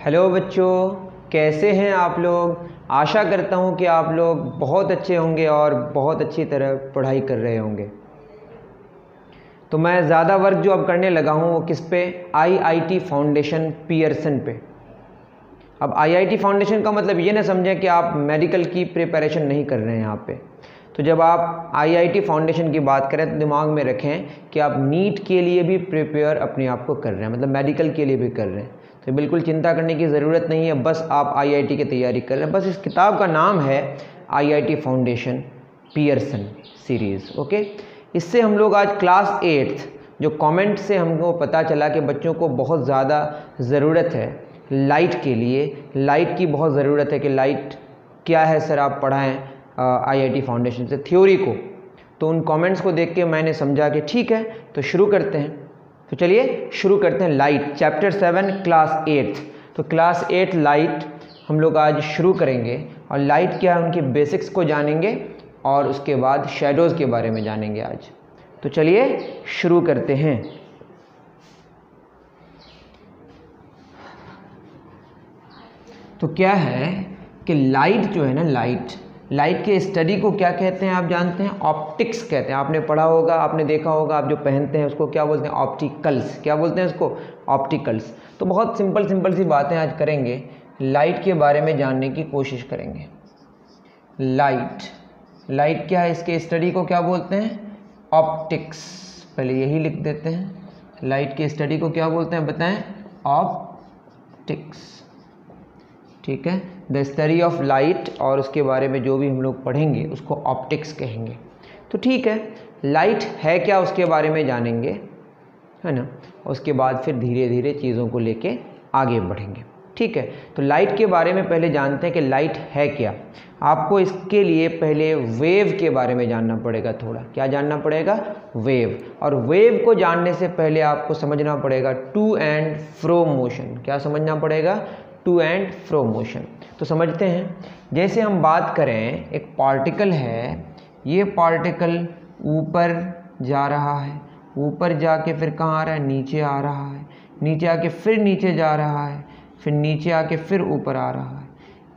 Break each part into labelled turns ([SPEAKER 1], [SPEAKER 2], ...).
[SPEAKER 1] Hello बच्चों, कैसे हैं आप लोग। आशा करता हूं कि आप लोग बहुत अच्छे होंगे और बहुत अच्छी तरह पढ़ाई कर रहे होंगे। तो मैं ज़्यादा वर्क जो अब करने लगा हूं वो किस पे, आईआईटी फाउंडेशन पियर्सन पे। अब आईआईटी फाउंडेशन का मतलब ये ना समझें कि आप मेडिकल की प्रिपरेशन नहीं कर रहे हैं यहाँ पे। तो जब आप आईआईटी फाउंडेशन की बात करें तो दिमाग में रखें कि आप नीट के लिए भी प्रिपेयर अपने आप को कर रहे हैं, मतलब मेडिकल के लिए भी कर रहे हैं। तो बिल्कुल चिंता करने की ज़रूरत नहीं है, बस आप आईआईटी की तैयारी कर रहे हैं। बस इस किताब का नाम है IIT foundation Pearson series. Okay, इससे हम लोग आज क्लास 8 जो कमेंट से हमको पता चला कि बच्चों को बहुत ज़्यादा ज़रूरत है लाइट के लिए, लाइट की बहुत ज़रूरत है कि लाइट क्या है सर आप पढ़ाएं आईआईटी फाउंडेशन से थ्योरी को। तो उन कमेंट्स को देख के मैंने समझा कि ठीक है तो शुरू करते हैं। तो चलिए शुरू करते हैं लाइट चैप्टर 7 क्लास 8। तो क्लास 8 लाइट हम लोग आज शुरू करेंगे और लाइट क्या है उनकी बेसिक्स को जानेंगे और उसके बाद शैडोज़ के बारे में जानेंगे आज। तो चलिए शुरू करते हैं। तो क्या है कि लाइट जो है ना, लाइट के स्टडी को क्या कहते हैं आप जानते हैं, ऑप्टिक्स कहते हैं। आपने पढ़ा होगा, आपने देखा होगा, आप जो पहनते हैं उसको क्या बोलते हैं, ऑप्टिकल्स। क्या बोलते हैं उसको, ऑप्टिकल्स। तो बहुत सिंपल सी बातें आज करेंगे, लाइट के बारे में जानने की कोशिश करेंगे। लाइट क्या है, इसके स्टडी को क्या बोलते हैं, ऑप्टिक्स। पहले यही लिख देते हैं, लाइट के स्टडी को क्या बोलते हैं बताएं, ऑप्टिक्स। ठीक है, द स्टडी ऑफ लाइट, और उसके बारे में जो भी हम लोग पढ़ेंगे उसको ऑप्टिक्स कहेंगे। तो ठीक है, लाइट है क्या उसके बारे में जानेंगे, है ना। उसके बाद फिर धीरे धीरे चीज़ों को लेके आगे बढ़ेंगे। ठीक है, तो लाइट के बारे में पहले जानते हैं कि लाइट है क्या। आपको इसके लिए पहले वेव के बारे में जानना पड़ेगा थोड़ा। क्या जानना पड़ेगा, वेव। और वेव को जानने से पहले आपको समझना पड़ेगा टू एंड फ्रो मोशन। क्या समझना पड़ेगा, टू एंड फ्रो मोशन। तो समझते हैं, जैसे हम बात करें एक पार्टिकल है, ये पार्टिकल ऊपर जा रहा है, ऊपर जाके फिर कहाँ आ रहा है, नीचे आ रहा है, नीचे आके फिर नीचे जा रहा है, फिर नीचे आके फिर ऊपर आ रहा है।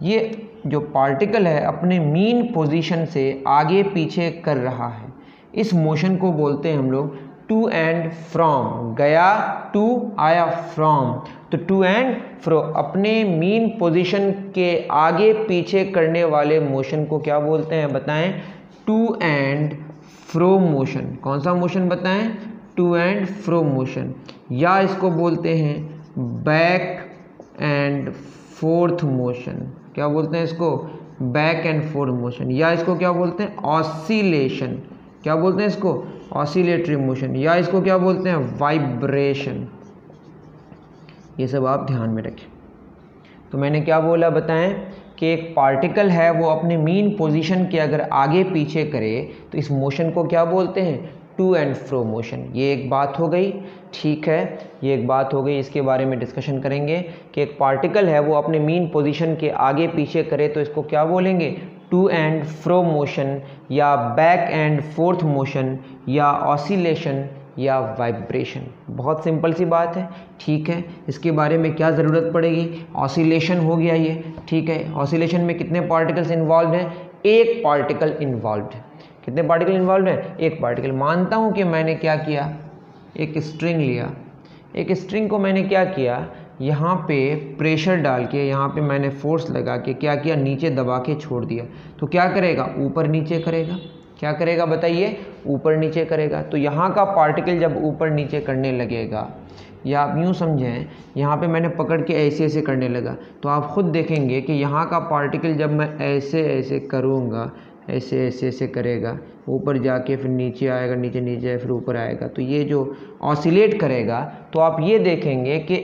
[SPEAKER 1] ये जो पार्टिकल है अपने मीन पोजीशन से आगे पीछे कर रहा है। इस मोशन को बोलते हैं हम लोग टू एंड फ्रॉम। गया टू, आया फ्रॉम। तो टू एंड फ्रो, अपने मीन पोजीशन के आगे पीछे करने वाले मोशन को क्या बोलते हैं बताएं, टू एंड फ्रो मोशन। कौन सा मोशन बताएं, टू एंड फ्रो मोशन। या इसको बोलते हैं बैक एंड फोर्थ मोशन। क्या बोलते हैं इसको, बैक एंड फोर्थ मोशन। या इसको क्या बोलते हैं, ऑसिलेशन। क्या बोलते हैं इसको, ऑसिलेटरी मोशन। या इसको क्या बोलते हैं, वाइब्रेशन। ये सब आप ध्यान में रखें। तो मैंने क्या बोला बताएं कि एक पार्टिकल है वो अपने मीन पोजीशन के अगर आगे पीछे करे तो इस मोशन को क्या बोलते हैं, टू एंड फ्रो मोशन। ये एक बात हो गई। ठीक है, ये एक बात हो गई। इसके बारे में डिस्कशन करेंगे कि एक पार्टिकल है वो अपने मीन पोजीशन के आगे पीछे करे तो इसको क्या बोलेंगे, टू एंड फ्रो मोशन, या बैक एंड फोर्थ मोशन, या ऑसिलेशन, या वाइब्रेशन। बहुत सिंपल सी बात है। ठीक है, इसके बारे में क्या ज़रूरत पड़ेगी, ऑसिलेशन हो गया ये। ठीक है, ऑसिलेशन में कितने पार्टिकल्स इन्वॉल्व हैं, एक पार्टिकल इन्वॉल्व है। कितने पार्टिकल इन्वॉल्व हैं, एक पार्टिकल। मानता हूँ कि मैंने क्या किया, एक स्ट्रिंग लिया, एक स्ट्रिंग को मैंने क्या किया, यहाँ पे प्रेशर डाल के, यहाँ पे मैंने फोर्स लगा के क्या किया, नीचे दबा के छोड़ दिया। तो क्या करेगा, ऊपर नीचे करेगा। क्या करेगा बताइए, ऊपर नीचे करेगा। तो यहाँ का पार्टिकल जब ऊपर नीचे करने लगेगा, या आप यूँ समझें यहाँ पे मैंने पकड़ के ऐसे ऐसे करने लगा, तो आप खुद देखेंगे कि यहाँ का पार्टिकल जब मैं ऐसे ऐसे करूँगा, ऐसे ऐसे ऐसे करेगा, ऊपर जाके फिर नीचे आएगा, नीचे नीचे फिर ऊपर आएगा, तो ये जो ऑसिलेट करेगा, तो आप ये देखेंगे कि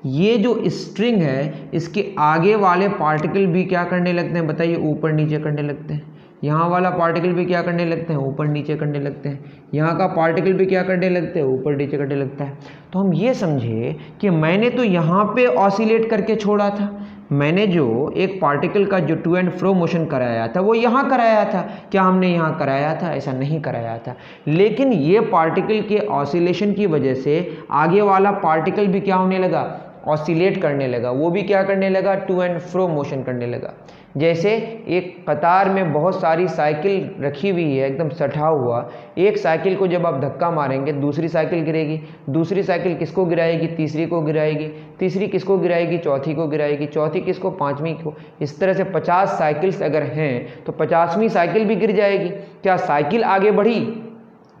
[SPEAKER 1] ये जो स्ट्रिंग है इसके आगे वाले पार्टिकल भी क्या करने लगते हैं बताइए, ऊपर नीचे करने लगते हैं। यहाँ वाला पार्टिकल भी क्या करने लगते हैं, ऊपर नीचे करने लगते हैं। यहाँ का पार्टिकल भी क्या करने लगते हैं, ऊपर नीचे करने लगता है। तो हम ये समझे कि मैंने तो यहाँ पे ऑसिलेट करके छोड़ा था, मैंने जो एक पार्टिकल का जो टू एंड फ्रो मोशन कराया था वो यहाँ कराया था। क्या हमने यहाँ कराया था, ऐसा नहीं कराया था। लेकिन ये पार्टिकल के ऑसिलेशन की वजह से आगे वाला पार्टिकल भी क्या होने लगा, ऑसिलेट करने लगा, वो भी क्या करने लगा, टू एंड फ्रो मोशन करने लगा। जैसे एक कतार में बहुत सारी साइकिल रखी हुई है एकदम सटा हुआ, एक साइकिल को जब आप धक्का मारेंगे दूसरी साइकिल गिरेगी, दूसरी साइकिल किसको गिराएगी, तीसरी को गिराएगी, तीसरी किसको गिराएगी, चौथी को गिराएगी, चौथी किसको, पांचवी को। इस तरह से 50 साइकिल्स अगर हैं तो 50वीं साइकिल भी गिर जाएगी। क्या साइकिल आगे बढ़ी?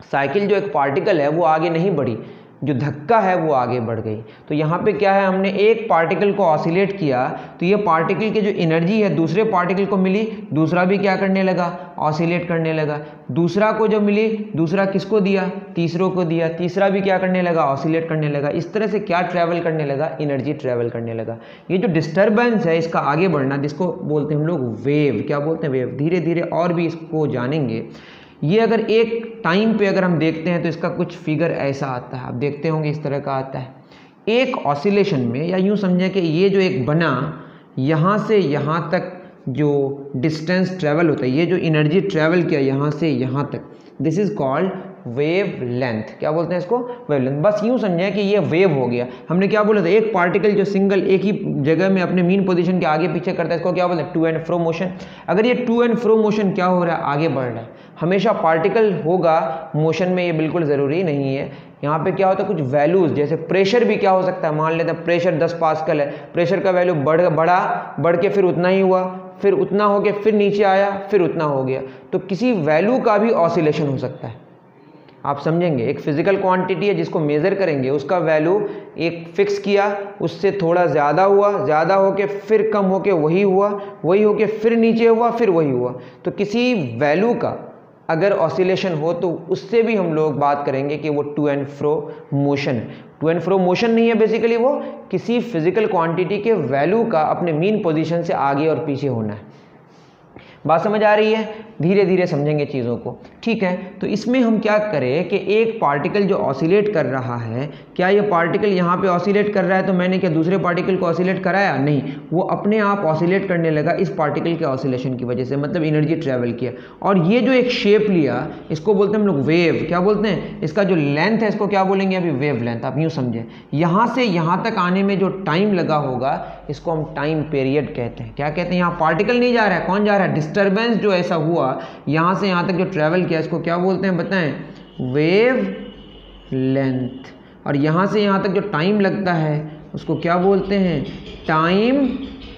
[SPEAKER 1] साइकिल जो एक पार्टिकल है वो आगे नहीं बढ़ी, जो धक्का है वो आगे बढ़ गई। तो यहाँ पे क्या है, हमने एक पार्टिकल को ऑसिलेट किया तो ये पार्टिकल की जो एनर्जी है दूसरे पार्टिकल को मिली, दूसरा भी क्या करने लगा, ऑसिलेट करने लगा। दूसरा को जब मिली, दूसरा किसको दिया, तीसरों को दिया, तीसरा भी क्या करने लगा, ऑसिलेट करने लगा। इस तरह से क्या ट्रैवल करने लगा, एनर्जी ट्रैवल करने लगा। ये जो डिस्टर्बेंस है इसका आगे बढ़ना, जिसको बोलते हैं हम लोग वेव, क्या बोलते हैं, वेव। धीरे धीरे और भी इसको जानेंगे। ये अगर एक टाइम पे अगर हम देखते हैं तो इसका कुछ फिगर ऐसा आता है, आप देखते होंगे इस तरह का आता है। एक ऑसिलेशन में, या यूँ समझें कि ये जो एक बना, यहाँ से यहाँ तक जो डिस्टेंस ट्रैवल होता है, ये जो एनर्जी ट्रैवल किया यहाँ से यहाँ तक, this is called wave length. क्या बोलते हैं इसको, वेव लेंथ। बस यूँ समझें कि ये वेव हो गया। हमने क्या बोला था, एक पार्टिकल जो सिंगल एक ही जगह में अपने मीन पोजीशन के आगे पीछे करता है, इसको क्या बोलते हैं, टू एंड फ्रो मोशन। अगर ये टू एंड फ्रो मोशन क्या हो रहा है, आगे बढ़ रहा है। हमेशा पार्टिकल होगा मोशन में, ये बिल्कुल ज़रूरी नहीं है। यहाँ पे क्या होता है, कुछ वैल्यूज़, जैसे प्रेशर भी क्या हो सकता है, मान लेते हैं प्रेशर 10 पास्कल है, प्रेशर का वैल्यू बढ़ के फिर उतना ही हुआ, फिर उतना हो गया, फिर नीचे आया, फिर उतना हो गया। तो किसी वैल्यू का भी ऑसिलेशन हो सकता है। आप समझेंगे, एक फिजिकल क्वांटिटी है जिसको मेज़र करेंगे, उसका वैल्यू एक फिक्स किया, उससे थोड़ा ज़्यादा हुआ, ज़्यादा होके फिर कम होके वही हुआ, वही होके फिर नीचे हुआ, फिर वही हुआ। तो किसी वैल्यू का अगर ऑसिलेशन हो तो उससे भी हम लोग बात करेंगे कि वो to and fro motion. To and fro motion नहीं है बेसिकली, वो किसी फिजिकल क्वांटिटी के वैल्यू का अपने मीन पोजीशन से आगे और पीछे होना है। बात समझ आ रही है? धीरे धीरे समझेंगे चीज़ों को, ठीक है। तो इसमें हम क्या करें कि एक पार्टिकल जो ऑसिलेट कर रहा है, क्या ये पार्टिकल यहाँ पे ऑसिलेट कर रहा है तो मैंने क्या दूसरे पार्टिकल को ऑसिलेट कराया? नहीं, वो अपने आप ऑसिलेट करने लगा इस पार्टिकल के ऑसिलेशन की वजह से, मतलब एनर्जी ट्रैवल किया। और ये जो एक शेप लिया, इसको बोलते हैं हम लोग वेव। क्या बोलते हैं? इसका जो लेंथ है इसको क्या बोलेंगे अभी, वेव लेंथ। आप यूँ समझें, यहाँ से यहाँ तक आने में जो टाइम लगा होगा इसको हम टाइम पीरियड कहते हैं। क्या कहते हैं? यहाँ पार्टिकल नहीं जा रहा है, कौन जा रहा है? डिस्टर्बेंस जो ऐसा हुआ यहाँ से यहाँ तक जो ट्रैवल किया, इसको क्या बोलते हैं बताएं? Wave length. और यहाँ से यहाँ तक जो टाइम लगता है उसको क्या बोलते हैं? Time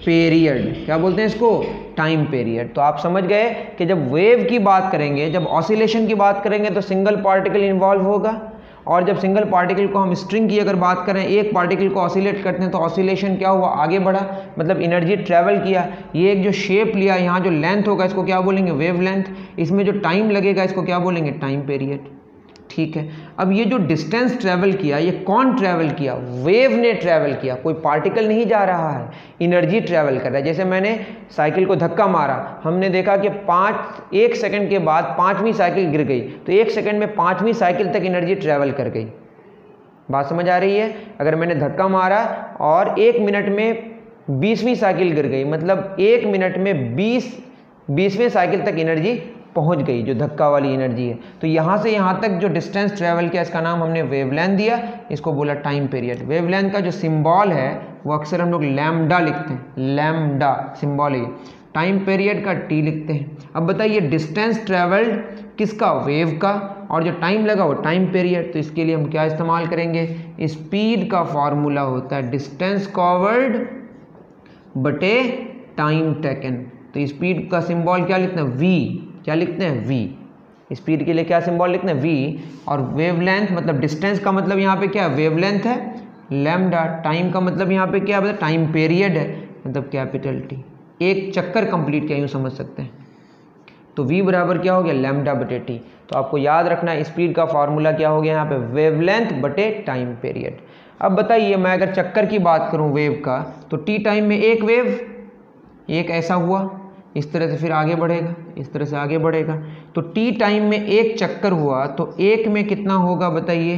[SPEAKER 1] period. क्या बोलते हैं इसको? Time period. तो आप समझ गए कि जब वेव की बात करेंगे, जब ऑसिलेशन की बात करेंगे तो सिंगल पार्टिकल इन्वॉल्व होगा, और जब सिंगल पार्टिकल को हम स्ट्रिंग की अगर बात करें, एक पार्टिकल को ऑसिलेट करते हैं तो ऑसिलेशन क्या हुआ? आगे बढ़ा, मतलब एनर्जी ट्रैवल किया। ये एक जो शेप लिया, यहाँ जो लेंथ होगा इसको क्या बोलेंगे? Wave length. इसमें जो टाइम लगेगा इसको क्या बोलेंगे? Time period. ठीक है। अब ये जो डिस्टेंस ट्रैवल किया, ये कौन ट्रैवल किया? वेव ने ट्रैवल किया, कोई पार्टिकल नहीं जा रहा है, एनर्जी ट्रैवल कर रहा है। जैसे मैंने साइकिल को धक्का मारा, हमने देखा कि 1 सेकंड के बाद 5वीं साइकिल गिर गई, तो 1 सेकंड में 5वीं साइकिल तक एनर्जी ट्रैवल कर गई। बात समझ आ रही है? अगर मैंने धक्का मारा और 1 मिनट में 20वीं साइकिल गिर गई, मतलब 1 मिनट में 20वें साइकिल तक एनर्जी पहुंच गई, जो धक्का वाली एनर्जी है। तो यहाँ से यहाँ तक जो डिस्टेंस ट्रैवल किया, इसका नाम हमने वेवलेंथ दिया, इसको बोला टाइम पीरियड। वेवलेंथ का जो सिंबल है वो अक्सर हम लोग लैम्डा लिखते हैं, लैम्डा सिंबल है। टाइम पीरियड का टी लिखते हैं। अब बताइए डिस्टेंस ट्रैवल्ड किसका? वेव का, और जो टाइम लगा वो टाइम पीरियड। तो इसके लिए हम क्या इस्तेमाल करेंगे? स्पीड का फॉर्मूला होता है डिस्टेंस कवर्ड बटे टाइम टेकन। तो स्पीड का सिंबल क्या लिखते हैं? वी। क्या लिखते हैं? v। स्पीड के लिए क्या सिंबल लिखते हैं? v। और वेवलेंथ मतलब डिस्टेंस का मतलब यहाँ पे क्या है? वेवलेंथ है, लैम्डा। टाइम का मतलब यहाँ पे क्या है? टाइम पीरियड है, मतलब कैपिटल टी। एक चक्कर कंप्लीट किया, यूँ समझ सकते हैं। तो v बराबर क्या हो गया? लैम्डा बटे टी। तो आपको याद रखना है स्पीड का फॉर्मूला क्या हो गया यहाँ पे? वेवलेंथ बटे टाइम पीरियड। अब बताइए मैं अगर चक्कर की बात करूँ वेव का, तो टी टाइम में एक वेव, एक ऐसा हुआ, इस तरह से फिर आगे बढ़ेगा, इस तरह से आगे बढ़ेगा। तो टी टाइम में एक चक्कर हुआ, तो एक में कितना होगा बताइए?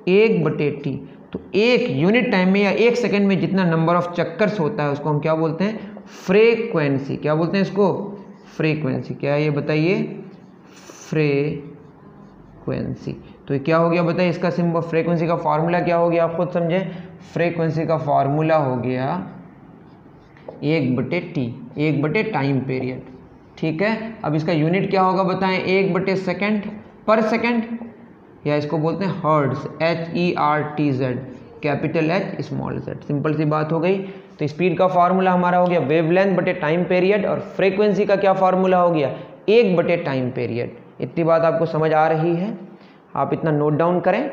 [SPEAKER 1] 1 बटे टी। तो एक यूनिट टाइम में या 1 सेकंड में जितना नंबर ऑफ चक्कर्स होता है उसको हम क्या बोलते हैं? फ्रीक्वेंसी। क्या बोलते हैं इसको? फ्रीक्वेंसी। क्या है ये बताइए? फ्रीक्वेंसी। तो क्या हो गया बताइए, इसका सिंबल फ्रीक्वेंसी का फार्मूला क्या हो गया, आप खुद समझें। फ्रीक्वेंसी का फार्मूला हो गया 1/t, 1/टाइम पीरियड। ठीक है, अब इसका यूनिट क्या होगा बताएं, 1/सेकेंड पर सेकेंड, या इसको बोलते हैं hertz, HERTZ, capital H small z। Simple सी बात हो गई। तो स्पीड का फार्मूला हमारा हो गया वेवलेंथ बटे टाइम पीरियड, और फ्रीक्वेंसी का क्या फार्मूला हो गया 1/टाइम पीरियड। इतनी बात आपको समझ आ रही है, आप इतना नोट डाउन करें।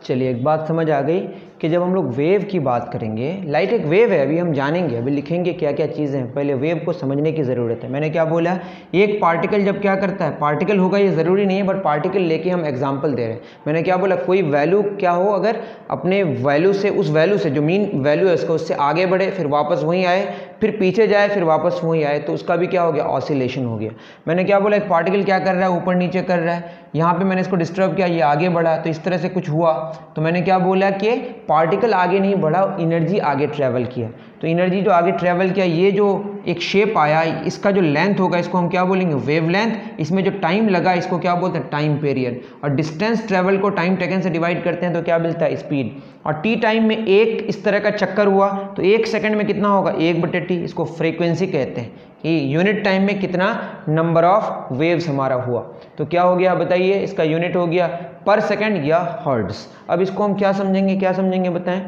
[SPEAKER 1] चलिए, एक बात समझ आ गई कि जब हम लोग वेव की बात करेंगे, लाइट एक वेव है, अभी हम जानेंगे, अभी लिखेंगे क्या क्या चीज़ें हैं, पहले वेव को समझने की ज़रूरत है। मैंने क्या बोला, एक पार्टिकल जब क्या करता है, पार्टिकल होगा ये ज़रूरी नहीं है, बट पार्टिकल लेके हम एग्जांपल दे रहे हैं। मैंने क्या बोला, कोई वैल्यू क्या हो, अगर अपने वैल्यू से, उस वैल्यू से जो मीन वैल्यू है उसको, उससे आगे बढ़े, फिर वापस वहीं आए, फिर पीछे जाए, फिर वापस वहीं आए, तो उसका भी क्या हो गया, ऑसिलेशन हो गया। मैंने क्या बोला, एक पार्टिकल क्या कर रहा है, ऊपर नीचे कर रहा है, यहाँ पे मैंने इसको डिस्टर्ब किया, ये आगे बढ़ा, तो इस तरह से कुछ हुआ। तो मैंने क्या बोला कि पार्टिकल आगे नहीं बढ़ा, एनर्जी आगे ट्रैवल किया। तो एनर्जी जो आगे ट्रैवल किया, ये जो एक शेप आया, इसका जो लेंथ होगा इसको हम क्या बोलेंगे, वेवलेंथ। इसमें जो टाइम लगा इसको क्या बोलते हैं, टाइम पीरियड। और डिस्टेंस ट्रैवल को टाइम टेकन से डिवाइड करते हैं तो क्या मिलता है, स्पीड। और टी टाइम में एक इस तरह का चक्कर हुआ तो 1 सेकंड में कितना होगा, 1/t। इसको फ्रीक्वेंसी कहते हैं कि यूनिट टाइम में कितना नंबर ऑफ वेव्स हमारा हुआ। तो क्या हो गया बताइए, इसका यूनिट हो गया पर सेकंड या हर्ट्ज। अब इसको हम क्या समझेंगे, क्या समझेंगे बताएं।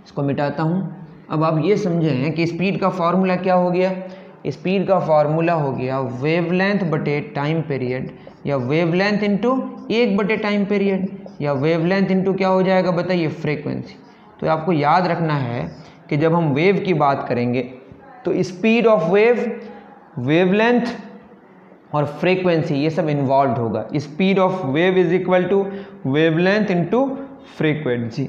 [SPEAKER 1] इसको मिटाता हूँ। अब आप ये समझें कि स्पीड का फार्मूला क्या हो गया, स्पीड का फार्मूला हो गया वेवलेंथ बटे टाइम पीरियड, या वेवलेंथ इंटू 1/टाइम पीरियड, या वेवलेंथ इंटू क्या हो जाएगा बताइए, फ्रीक्वेंसी। तो आपको याद रखना है कि जब हम वेव की बात करेंगे तो स्पीड ऑफ वेव, वेवलेंथ और फ्रीक्वेंसी ये सब इन्वॉल्व होगा। Speed of wave is equal to wavelength into frequency.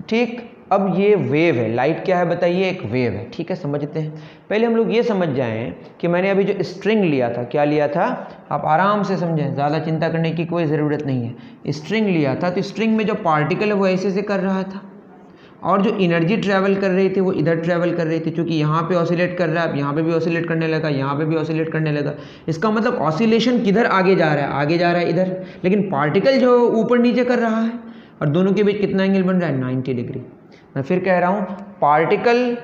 [SPEAKER 1] ठीक, अब ये वेव है, लाइट क्या है बताइए, एक वेव है। ठीक है, समझते हैं। पहले हम लोग ये समझ जाएं कि मैंने अभी जो स्ट्रिंग लिया था, क्या लिया था, आप आराम से समझें, ज़्यादा चिंता करने की कोई ज़रूरत नहीं है। स्ट्रिंग लिया था तो स्ट्रिंग में जो पार्टिकल है वो ऐसे से कर रहा था, और जो एनर्जी ट्रैवल कर रही थी वो इधर ट्रैवल कर रही थी। क्योंकि यहाँ पे ऑसिलेट कर रहा है, अब यहाँ पे भी ऑसिलेट करने लगा, यहाँ पे भी ऑसिलेट करने लगा। इसका मतलब ऑसिलेशन किधर आगे जा रहा है, आगे जा रहा है इधर, लेकिन पार्टिकल जो ऊपर नीचे कर रहा है, और दोनों के बीच कितना एंगल बन रहा है, 90 डिग्री। मैं फिर कह रहा हूँ, पार्टिकल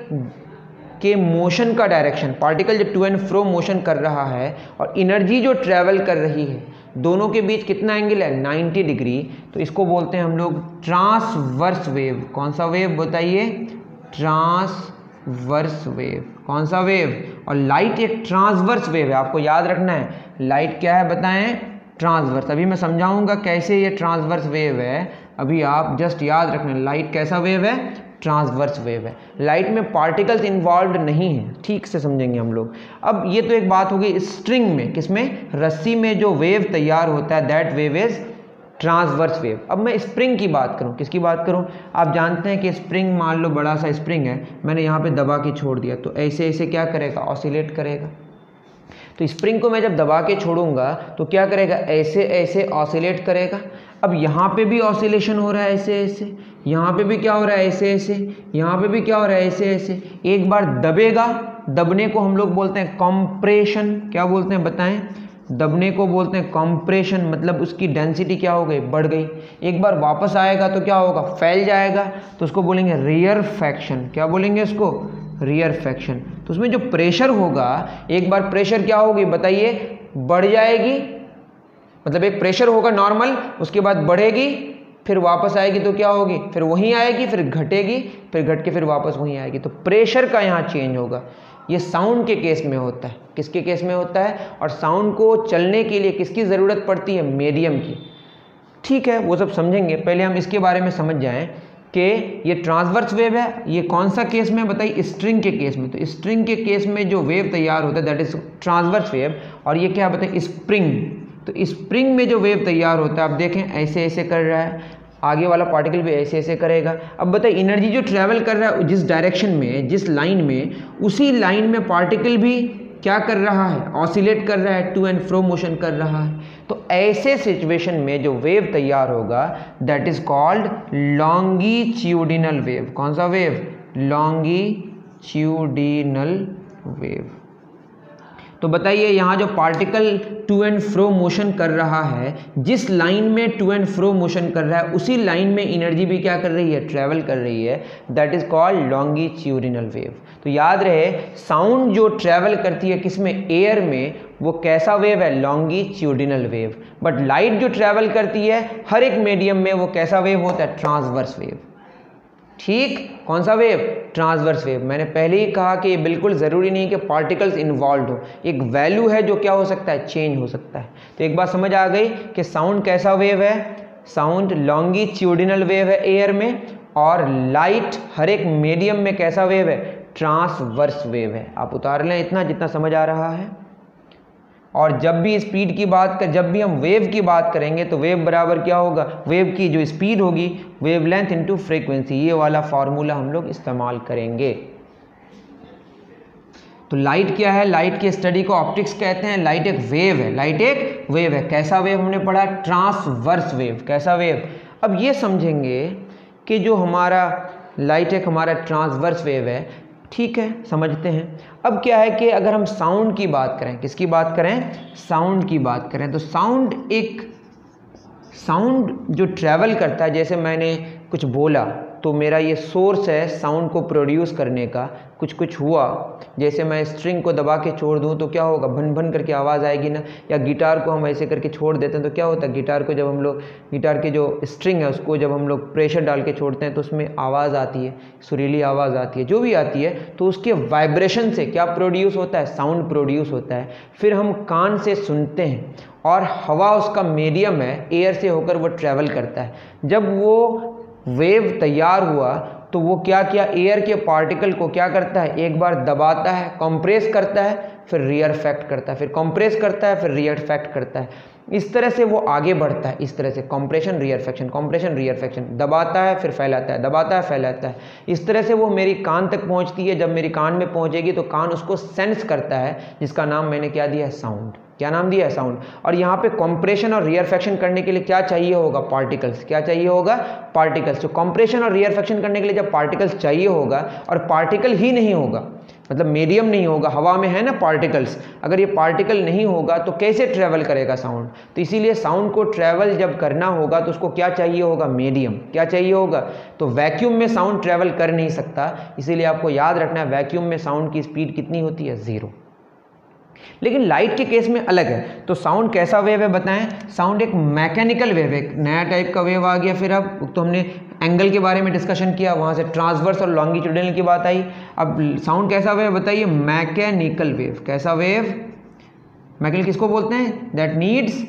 [SPEAKER 1] के मोशन का डायरेक्शन, पार्टिकल जब टू एंड फ्रो मोशन कर रहा है और एनर्जी जो ट्रैवल कर रही है, दोनों के बीच कितना एंगल है, 90 डिग्री। तो इसको बोलते हैं हम लोग ट्रांसवर्स वेव। कौन सा वेव बताइए, ट्रांसवर्स वेव। कौन सा वेव, और लाइट एक ट्रांसवर्स वेव है, आपको याद रखना है। लाइट क्या है बताएं, ट्रांसवर्स। अभी मैं समझाऊंगा कैसे ये ट्रांसवर्स वेव है, अभी आप जस्ट याद रखना, लाइट कैसा वेव है, ट्रांसवर्स वेव है। लाइट में पार्टिकल्स इन्वॉल्व नहीं है, ठीक से समझेंगे हम लोग। अब ये तो एक बात हो गई स्ट्रिंग में, किसमें, रस्सी में जो वेव तैयार होता है, that wave is transverse wave. अब मैं स्प्रिंग की बात करूं, किसकी बात करूं, आप जानते हैं कि स्प्रिंग, मान लो बड़ा सा स्प्रिंग है, मैंने यहाँ पे दबा के छोड़ दिया, तो ऐसे ऐसे क्या करेगा, ऑसिलेट करेगा। तो स्प्रिंग को मैं जब दबा के छोड़ूंगा तो क्या करेगा, ऐसे ऐसे ऑसिलेट करेगा। अब यहाँ पे भी ऑसिलेशन हो रहा है ऐसे ऐसे, यहाँ पे भी क्या हो रहा है ऐसे ऐसे, यहाँ पे भी क्या हो रहा है ऐसे ऐसे। एक बार दबेगा, दबने को हम लोग बोलते हैं कॉम्प्रेशन। क्या बोलते हैं बताएं, दबने को बोलते हैं कॉम्प्रेशन, मतलब उसकी डेंसिटी क्या हो गई, बढ़ गई। एक बार वापस आएगा तो क्या होगा, फैल जाएगा, तो उसको बोलेंगे रेयरफैक्शन। क्या बोलेंगे उसको, रेयरफैक्शन। तो उसमें जो प्रेशर होगा, एक बार प्रेशर क्या होगी बताइए, बढ़ जाएगी, मतलब एक प्रेशर होगा नॉर्मल, उसके बाद बढ़ेगी, फिर वापस आएगी तो क्या होगी, फिर वहीं आएगी, फिर घटेगी, फिर घट के फिर वापस वहीं आएगी। तो प्रेशर का यहाँ चेंज होगा। ये साउंड के केस में होता है, किसके केस में होता है, और साउंड को चलने के लिए किसकी ज़रूरत पड़ती है, मीडियम की। ठीक है, वो सब समझेंगे, पहले हम इसके बारे में समझ जाएं कि ये ट्रांसवर्स वेव है। ये कौन सा केस में बताइए, स्ट्रिंग के केस में। तो स्ट्रिंग के केस में जो वेव तैयार होता है दैट इज ट्रांसवर्स वेव। और ये क्या बताइए, स्प्रिंग। तो स्प्रिंग में जो वेव तैयार होता है, आप देखें ऐसे ऐसे कर रहा है, आगे वाला पार्टिकल भी ऐसे ऐसे करेगा। अब बताइए, एनर्जी जो ट्रैवल कर रहा है जिस डायरेक्शन में, जिस लाइन में, उसी लाइन में पार्टिकल भी क्या कर रहा है, ऑसिलेट कर रहा है, टू एंड फ्रो मोशन कर रहा है। तो ऐसे सिचुएशन में जो वेव तैयार होगा that is called longitudinal wave. कौन सा वेव, लॉन्गिट्यूडिनल वेव। तो बताइए यहाँ जो particle to and fro motion कर रहा है, जिस लाइन में टू एंड फ्रो मोशन कर रहा है उसी लाइन में एनर्जी भी क्या कर रही है, ट्रैवल कर रही है, that is called longitudinal wave. तो याद रहे साउंड जो ट्रैवल करती है किसमें, एयर में, वो कैसा वेव है, लॉन्गिट्यूडिनल वेव। बट लाइट जो ट्रैवल करती है हर एक मीडियम में वो कैसा वेव होता है, ट्रांसवर्स वेव। ठीक, कौन सा वेव, ट्रांसवर्स वेव। मैंने पहले ही कहा कि ये बिल्कुल ज़रूरी नहीं कि पार्टिकल्स इन्वॉल्व हो, एक वैल्यू है जो क्या हो सकता है, चेंज हो सकता है। तो एक बात समझ आ गई कि साउंड कैसा वेव है, साउंड लॉन्गिट्यूडिनल वेव है एयर में, और लाइट हर एक मीडियम में कैसा वेव है, ट्रांसवर्स वेव है। आप उतार लें इतना जितना समझ आ रहा है। और जब भी स्पीड की बात कर, जब भी हम वेव की बात करेंगे तो वेव बराबर क्या होगा, वेव की जो स्पीड होगी वेवलेंथ इनटू फ्रीक्वेंसी, ये वाला फॉर्मूला हम लोग इस्तेमाल करेंगे। तो लाइट क्या है, लाइट की स्टडी को ऑप्टिक्स कहते हैं। लाइट एक वेव है, लाइट एक वेव है। कैसा वेव हमने पढ़ा, ट्रांसवर्स वेव। कैसा वेव, अब ये समझेंगे कि जो हमारा लाइट एक हमारा ट्रांसवर्स वेव है, ठीक है, समझते हैं। अब क्या है कि अगर हम साउंड की बात करें, किसकी बात करें, साउंड की बात करें, तो साउंड जो ट्रैवल करता है, जैसे मैंने कुछ बोला तो मेरा ये सोर्स है साउंड को प्रोड्यूस करने का, कुछ हुआ, जैसे मैं स्ट्रिंग को दबा के छोड़ दूं तो क्या होगा, भन भन करके आवाज़ आएगी ना, या गिटार को हम ऐसे करके छोड़ देते हैं तो क्या होता है, गिटार को जब हम लोग, गिटार की जो स्ट्रिंग है उसको जब हम लोग प्रेशर डाल के छोड़ते हैं तो उसमें आवाज़ आती है, सुरीली आवाज़ आती है, जो भी आती है, तो उसके वाइब्रेशन से क्या प्रोड्यूस होता है, साउंड प्रोड्यूस होता है। फिर हम कान से सुनते हैं और हवा उसका मीडियम है, एयर से होकर वो ट्रैवल करता है। जब वो वेव तैयार हुआ तो वो क्या किया, एयर के पार्टिकल को क्या करता है, एक बार दबाता है, कंप्रेस करता है, फिर रियरफेक्ट करता है, फिर कंप्रेस करता है, फिर रियरफेक्ट करता है। इस तरह से वो आगे बढ़ता है, इस तरह से कंप्रेशन रियरफेक्शन, कंप्रेशन रियरफेक्शन, दबाता है फिर फैलाता है, दबाता है फैलाता है। इस तरह से वो मेरी कान तक पहुंचती है। जब मेरी कान में पहुंचेगी तो कान उसको सेंस करता है, जिसका नाम मैंने क्या दिया है, साउंड। क्या नाम दिया है, साउंड। और यहाँ पे कंप्रेशन और रियरफेक्शन करने के लिए क्या चाहिए होगा, पार्टिकल्स। क्या चाहिए होगा, पार्टिकल्स। तो कंप्रेशन और रियरफेक्शन करने के लिए जब पार्टिकल्स चाहिए होगा, और पार्टिकल ही नहीं होगा, मतलब मीडियम नहीं होगा, हवा में है ना पार्टिकल्स, अगर ये पार्टिकल नहीं होगा तो कैसे ट्रैवल करेगा साउंड। तो इसीलिए साउंड को ट्रैवल जब करना होगा तो उसको क्या चाहिए होगा, मीडियम। क्या चाहिए होगा, तो वैक्यूम में साउंड ट्रैवल कर नहीं सकता, इसीलिए आपको याद रखना है वैक्यूम में साउंड की स्पीड कितनी होती है, 0। लेकिन लाइट के केस में अलग है। तो साउंड कैसा वेव है बताएं, साउंड एक मैकेनिकल वेव है, एक नया टाइप का वेव आ गया। फिर अब तो हमने एंगल के बारे में डिस्कशन किया, वहाँ से ट्रांसवर्स और लॉन्गिट्यूडिनल की बात आई। अब साउंड कैसा वेव बताइए, मैकेनिकल वेव। कैसा वेव, मैकेनिकल किसको बोलते हैं, that needs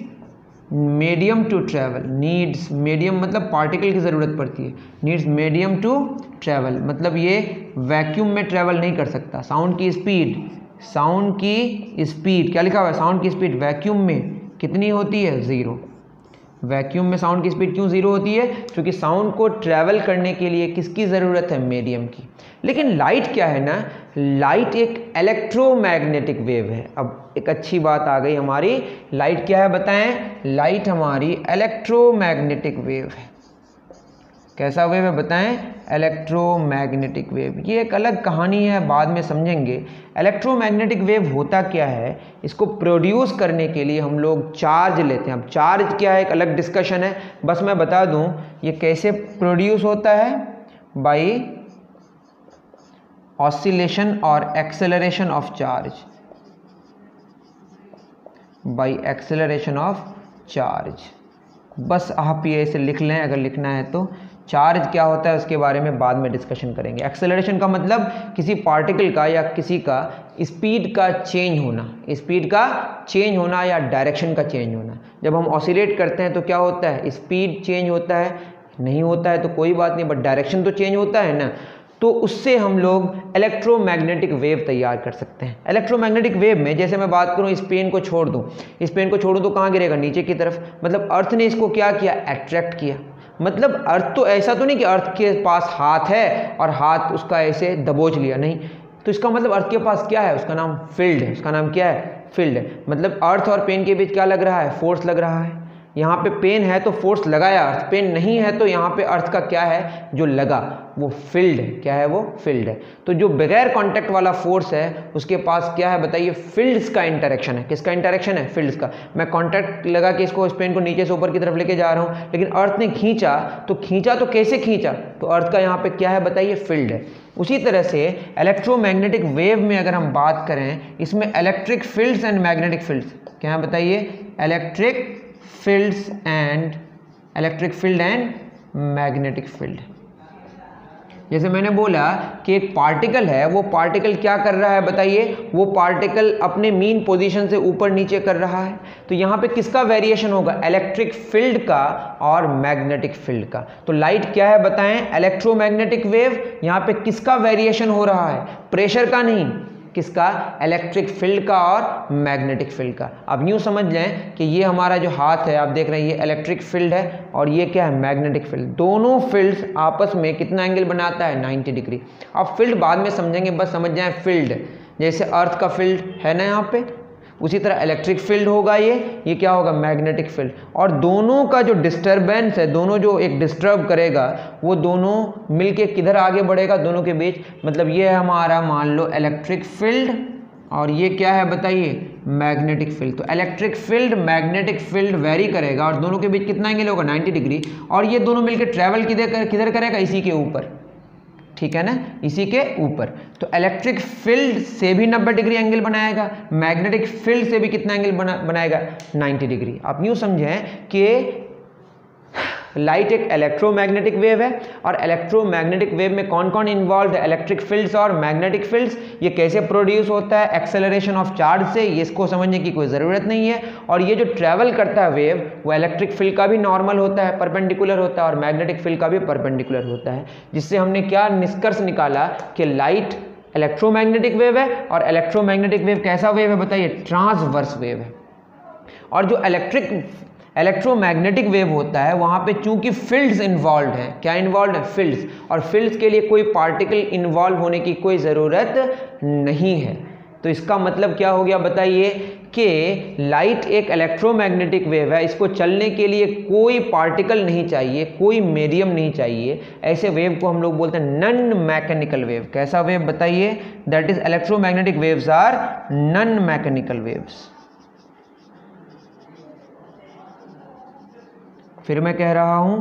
[SPEAKER 1] medium to travel. Needs medium मतलब पार्टिकल की ज़रूरत पड़ती है, नीड्स मीडियम टू ट्रैवल मतलब ये वैक्यूम में ट्रैवल नहीं कर सकता। साउंड की स्पीड, साउंड की स्पीड क्या लिखा हुआ है, साउंड की स्पीड वैक्यूम में कितनी होती है, 0। वैक्यूम में साउंड की स्पीड क्यों 0 होती है, क्योंकि साउंड को ट्रैवल करने के लिए किसकी ज़रूरत है, मीडियम की। लेकिन लाइट क्या है ना, लाइट एक इलेक्ट्रोमैग्नेटिक वेव है। अब एक अच्छी बात आ गई हमारी, लाइट क्या है बताएं, लाइट हमारी इलेक्ट्रोमैग्नेटिक वेव है। कैसा वेव है बताएं, इलेक्ट्रोमैग्नेटिक वेव। ये एक अलग कहानी है, बाद में समझेंगे। इलेक्ट्रोमैग्नेटिक वेव होता क्या है, इसको प्रोड्यूस करने के लिए हम लोग चार्ज लेते हैं। अब चार्ज क्या है एक अलग डिस्कशन है, बस मैं बता दूं ये कैसे प्रोड्यूस होता है, बाय ऑसिलेशन और acceleration of charge, bye acceleration of charge. बस आप ये ऐसे लिख लें अगर लिखना है तो। चार्ज क्या होता है उसके बारे में बाद में डिस्कशन करेंगे। एक्सेलरेशन का मतलब किसी पार्टिकल का या किसी का स्पीड का चेंज होना, स्पीड का चेंज होना या डायरेक्शन का चेंज होना। जब हम ऑसिलेट करते हैं तो क्या होता है, स्पीड चेंज होता है, नहीं होता है तो कोई बात नहीं, बट डायरेक्शन तो चेंज होता है ना। तो उससे हम लोग इलेक्ट्रोमैग्नेटिक वेव तैयार कर सकते हैं। इलेक्ट्रोमैग्नेटिक वेव में जैसे मैं बात करूं, इस पेन को छोड़ दूं, इस पेन को छोड़ूं तो कहाँ गिरेगा, नीचे की तरफ। मतलब अर्थ ने इसको क्या किया, अट्रैक्ट किया। मतलब अर्थ तो ऐसा तो नहीं कि अर्थ के पास हाथ है और हाथ उसका ऐसे दबोच लिया, नहीं। तो इसका मतलब अर्थ के पास क्या है, उसका नाम फील्ड है। उसका नाम क्या है, फील्ड है। मतलब अर्थ और पेन के बीच क्या लग रहा है, फोर्स लग रहा है। यहाँ पे पेन है तो फोर्स लगाया अर्थ, पेन नहीं है तो यहाँ पे अर्थ का क्या है जो लगा वो फील्ड है। क्या है वो? फील्ड है। तो जो बगैर कांटेक्ट वाला फोर्स है उसके पास क्या है बताइए? फील्ड्स का इंटरेक्शन है। किसका इंटरेक्शन है? फील्ड्स का। मैं कांटेक्ट लगा के इसको, इस पेन को नीचे से ऊपर की तरफ लेके जा रहा हूँ, लेकिन अर्थ ने खींचा तो कैसे खींचा? तो अर्थ का यहाँ पे क्या है बताइए? फील्ड है। उसी तरह से इलेक्ट्रोमैग्नेटिक वेव में अगर हम बात करें, इसमें electric fields and magnetic fields, क्या है बताइए? Electric field and magnetic field. जैसे मैंने बोला कि एक पार्टिकल है, वो पार्टिकल क्या कर रहा है बताइए? वो पार्टिकल अपने मीन पोजीशन से ऊपर नीचे कर रहा है। तो यहाँ पे किसका वेरिएशन होगा? इलेक्ट्रिक फील्ड का और मैग्नेटिक फील्ड का। तो लाइट क्या है बताएं? Electromagnetic wave. यहाँ पे किसका वेरिएशन हो रहा है? प्रेशर का नहीं, किसका? इलेक्ट्रिक फील्ड का और मैग्नेटिक फील्ड का। अब यूँ समझ लें कि ये हमारा जो हाथ है, आप देख रहे हैं, ये इलेक्ट्रिक फील्ड है और ये क्या है? Magnetic field. दोनों फील्ड्स आपस में कितना एंगल बनाता है? 90 डिग्री। अब फील्ड बाद में समझेंगे, बस समझ जाएं फील्ड जैसे अर्थ का फील्ड है ना यहाँ पे, उसी तरह इलेक्ट्रिक फील्ड होगा ये क्या होगा? Magnetic field. और दोनों का जो डिस्टर्बेंस है, दोनों जो एक डिस्टर्ब करेगा, वो दोनों मिलके किधर आगे बढ़ेगा? दोनों के बीच। मतलब ये है हमारा, मान लो, इलेक्ट्रिक फील्ड और ये क्या है बताइए? Magnetic field. तो electric field magnetic field vary करेगा और दोनों के बीच कितना एंगल होगा? 90 डिग्री। और ये दोनों मिलकर ट्रैवल किधर करेगा? इसी के ऊपर, ठीक है ना, इसी के ऊपर। तो इलेक्ट्रिक फील्ड से भी 90 डिग्री एंगल बनाएगा, मैग्नेटिक फील्ड से भी कितना एंगल बनाएगा? 90 डिग्री। आप यूँ समझें कि लाइट एक इलेक्ट्रोमैग्नेटिक वेव है और इलेक्ट्रोमैग्नेटिक वेव में कौन कौन इन्वॉल्व है? इलेक्ट्रिक फील्ड्स और मैग्नेटिक फील्ड्स। ये कैसे प्रोड्यूस होता है? एक्सेलरेशन ऑफ चार्ज से। ये इसको समझने की कोई ज़रूरत नहीं है। और ये जो ट्रैवल करता है वेव, वो इलेक्ट्रिक फील्ड का भी नॉर्मल होता है, परपेंडिकुलर होता है, और मैग्नेटिक फील्ड का भी परपेंडिकुलर होता है। जिससे हमने क्या निष्कर्ष निकाला कि लाइट इलेक्ट्रोमैग्नेटिक वेव है और इलेक्ट्रोमैग्नेटिक वेव कैसा वेव है बताइए? ट्रांसवर्स वेव है। और जो इलेक्ट्रोमैग्नेटिक वेव होता है, वहाँ पे चूंकि फील्ड्स इन्वॉल्व हैं। क्या इन्वॉल्व है? फील्ड्स। और फील्ड्स के लिए कोई पार्टिकल इन्वॉल्व होने की कोई ज़रूरत नहीं है। तो इसका मतलब क्या हो गया बताइए? कि लाइट एक इलेक्ट्रोमैग्नेटिक वेव है, इसको चलने के लिए कोई पार्टिकल नहीं चाहिए, कोई मीडियम नहीं चाहिए। ऐसे वेव को हम लोग बोलते हैं नॉन मैकेनिकल वेव। कैसा वेव बताइए? That is electromagnetic waves are non mechanical waves. फिर मैं कह रहा हूं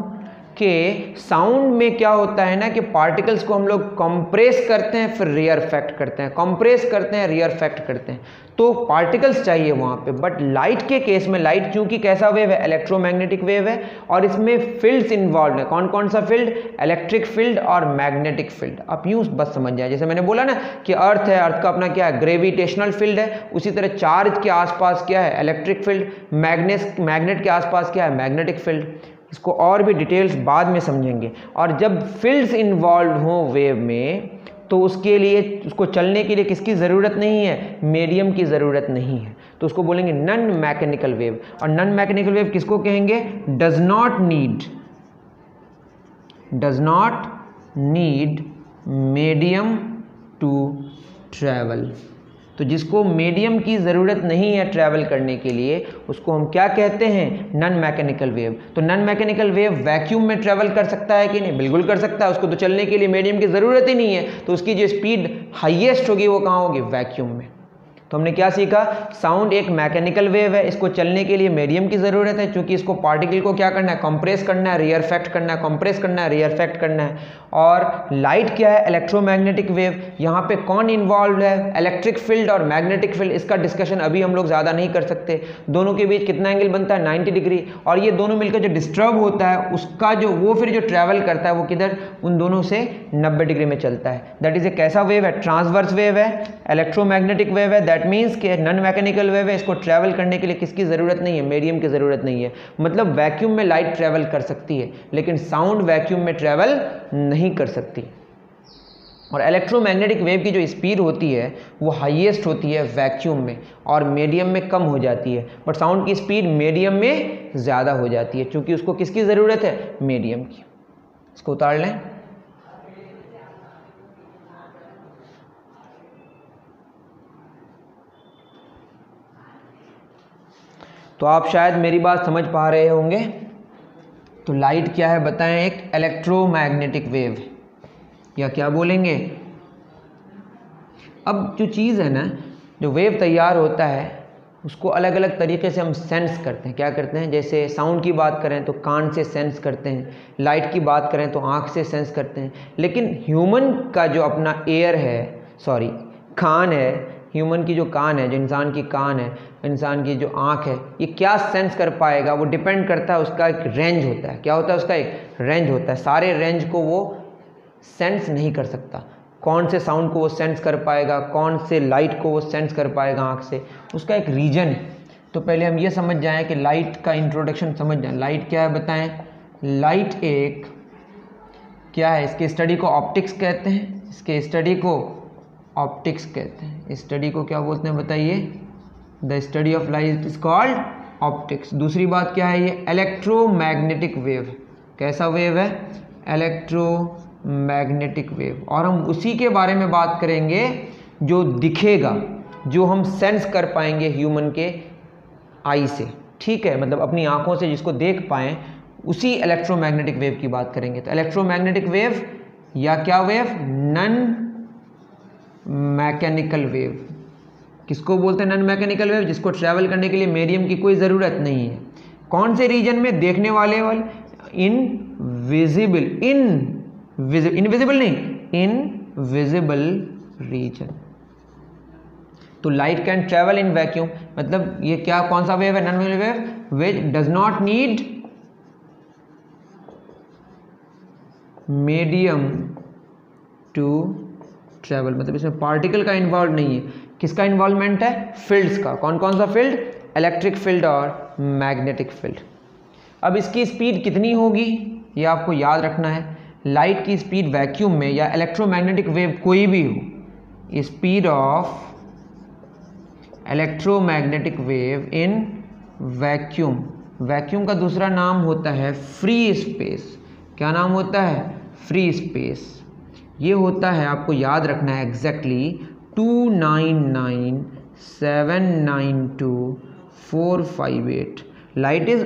[SPEAKER 1] कि साउंड में क्या होता है ना कि पार्टिकल्स को हम लोग कंप्रेस करते हैं, फिर रियरफेक्ट करते हैं, कंप्रेस करते हैं, रियरफेक्ट करते हैं, तो पार्टिकल्स चाहिए वहाँ पे। बट लाइट के केस में, लाइट चूंकि कैसा वेव है? इलेक्ट्रोमैग्नेटिक वेव है और इसमें फील्ड्स इन्वॉल्व है। कौन कौन सा फील्ड? इलेक्ट्रिक फील्ड और मैग्नेटिक फील्ड। आप यूँ बस समझ जाए, जैसे मैंने बोला ना कि अर्थ है, अर्थ का अपना क्या है? ग्रेविटेशनल फील्ड है। उसी तरह चार्ज के आसपास क्या है? Electric field. मैग्नेट के आसपास क्या है? Magnetic field. इसको और भी डिटेल्स बाद में समझेंगे। और जब फील्ड्स इन्वॉल्व हो वेव में, तो उसके लिए, उसको चलने के लिए किसकी ज़रूरत नहीं है? मीडियम की ज़रूरत नहीं है। तो उसको बोलेंगे नॉन मैकेनिकल वेव। और नॉन मैकेनिकल वेव किसको कहेंगे? Does not need medium to travel. तो जिसको मीडियम की ज़रूरत नहीं है ट्रैवल करने के लिए, उसको हम क्या कहते हैं? Non mechanical wave. तो नॉन मैकेनिकल वेव वैक्यूम में ट्रैवल कर सकता है कि नहीं? बिल्कुल कर सकता है। उसको तो चलने के लिए मीडियम की ज़रूरत ही नहीं है। तो उसकी जो स्पीड हाईएस्ट होगी वो कहाँ होगी? वैक्यूम में। तो हमने क्या सीखा? साउंड एक मैकेनिकल वेव है, इसको चलने के लिए मीडियम की ज़रूरत है, क्योंकि इसको पार्टिकल को क्या करना है? कंप्रेस करना है, रियरफेक्ट करना है, कंप्रेस करना है, रियरफेक्ट करना है। और लाइट क्या है? Electromagnetic wave. यहाँ पे कौन इन्वॉल्व है? इलेक्ट्रिक फील्ड और मैग्नेटिक फील्ड। इसका डिस्कशन अभी हम लोग ज़्यादा नहीं कर सकते। दोनों के बीच कितना एंगल बनता है? 90 डिग्री। और ये दोनों मिलकर जो डिस्टर्ब होता है, उसका जो वो फिर जो ट्रैवल करता है, वो किधर? उन दोनों से 90 डिग्री में चलता है। दैट इज ए कैसा वेव है? ट्रांसवर्स वेव है, इलेक्ट्रोमैग्नेटिक वेव है। दैट मीन्स कि नॉन मैकेनिकल वेव है, इसको ट्रैवल करने के लिए किसकी ज़रूरत नहीं है? मीडियम की ज़रूरत नहीं है। मतलब वैक्यूम में लाइट ट्रैवल कर सकती है, लेकिन साउंड वैक्यूम में ट्रैवल नहीं कर सकती। और इलेक्ट्रोमैग्नेटिक वेव की जो स्पीड होती है वो हाईएस्ट होती है वैक्यूम में और मीडियम में कम हो जाती है। बट साउंड की स्पीड मीडियम में ज़्यादा हो जाती है, क्योंकि उसको किसकी ज़रूरत है? मीडियम की। इसको उतार लें। तो आप शायद मेरी बात समझ पा रहे होंगे। तो लाइट क्या है बताएं? एक इलेक्ट्रोमैग्नेटिक वेव, या क्या बोलेंगे? अब जो चीज़ है ना, जो वेव तैयार होता है उसको अलग अलग तरीके से हम सेंस करते हैं। क्या करते हैं? जैसे साउंड की बात करें तो कान से सेंस करते हैं, लाइट की बात करें तो आँख से सेंस करते हैं। लेकिन ह्यूमन का जो अपना कान है, ह्यूमन की जो कान है, जो इंसान की कान है, इंसान की जो आँख है, ये क्या सेंस कर पाएगा? वो डिपेंड करता है, उसका एक रेंज होता है। क्या होता है? उसका एक रेंज होता है। सारे रेंज को वो सेंस नहीं कर सकता। कौन से साउंड को वो सेंस कर पाएगा, कौन से लाइट को वो सेंस कर पाएगा आँख से, उसका एक रीजन है। तो पहले हम ये समझ जाएं कि लाइट का इंट्रोडक्शन समझ जाएं। लाइट क्या है बताएं? लाइट एक क्या है? इसके स्टडी को ऑप्टिक्स कहते हैं। इसके स्टडी को ऑप्टिक्स कहते हैं। स्टडी को क्या बोलते हैं बताइए? The study of light is called optics. दूसरी बात क्या है? ये इलेक्ट्रोमैग्नेटिक वेव। कैसा वेव है? Electromagnetic wave. और हम उसी के बारे में बात करेंगे जो दिखेगा, जो हम सेंस कर पाएंगे ह्यूमन के आई से। ठीक है, मतलब अपनी आंखों से जिसको देख पाएं, उसी इलेक्ट्रोमैग्नेटिक वेव की बात करेंगे। तो इलेक्ट्रोमैग्नेटिक वेव या क्या वेव? Non mechanical wave. किसको बोलते हैं नॉन मैकेनिकल वेव? जिसको ट्रैवल करने के लिए मीडियम की कोई ज़रूरत नहीं है। कौन से रीजन में? देखने वाले इनविजिबल रीजन। तो light can travel in vacuum, मतलब ये क्या, कौन सा वेव है? Non mechanical wave which does not need medium to travel, मतलब इसमें पार्टिकल का इन्वॉल्व नहीं है। किसका इन्वॉल्वमेंट है? फील्ड्स का। कौन कौन सा फील्ड? इलेक्ट्रिक फील्ड और मैग्नेटिक फील्ड। अब इसकी स्पीड कितनी होगी ये आपको याद रखना है। लाइट की स्पीड वैक्यूम में या इलेक्ट्रोमैग्नेटिक वेव कोई भी हो, speed of electromagnetic wave in vacuum, vacuum का दूसरा नाम होता है फ्री स्पेस। क्या नाम होता है? Free space. ये होता है, आपको याद रखना है, exactly 299,792,458। Light is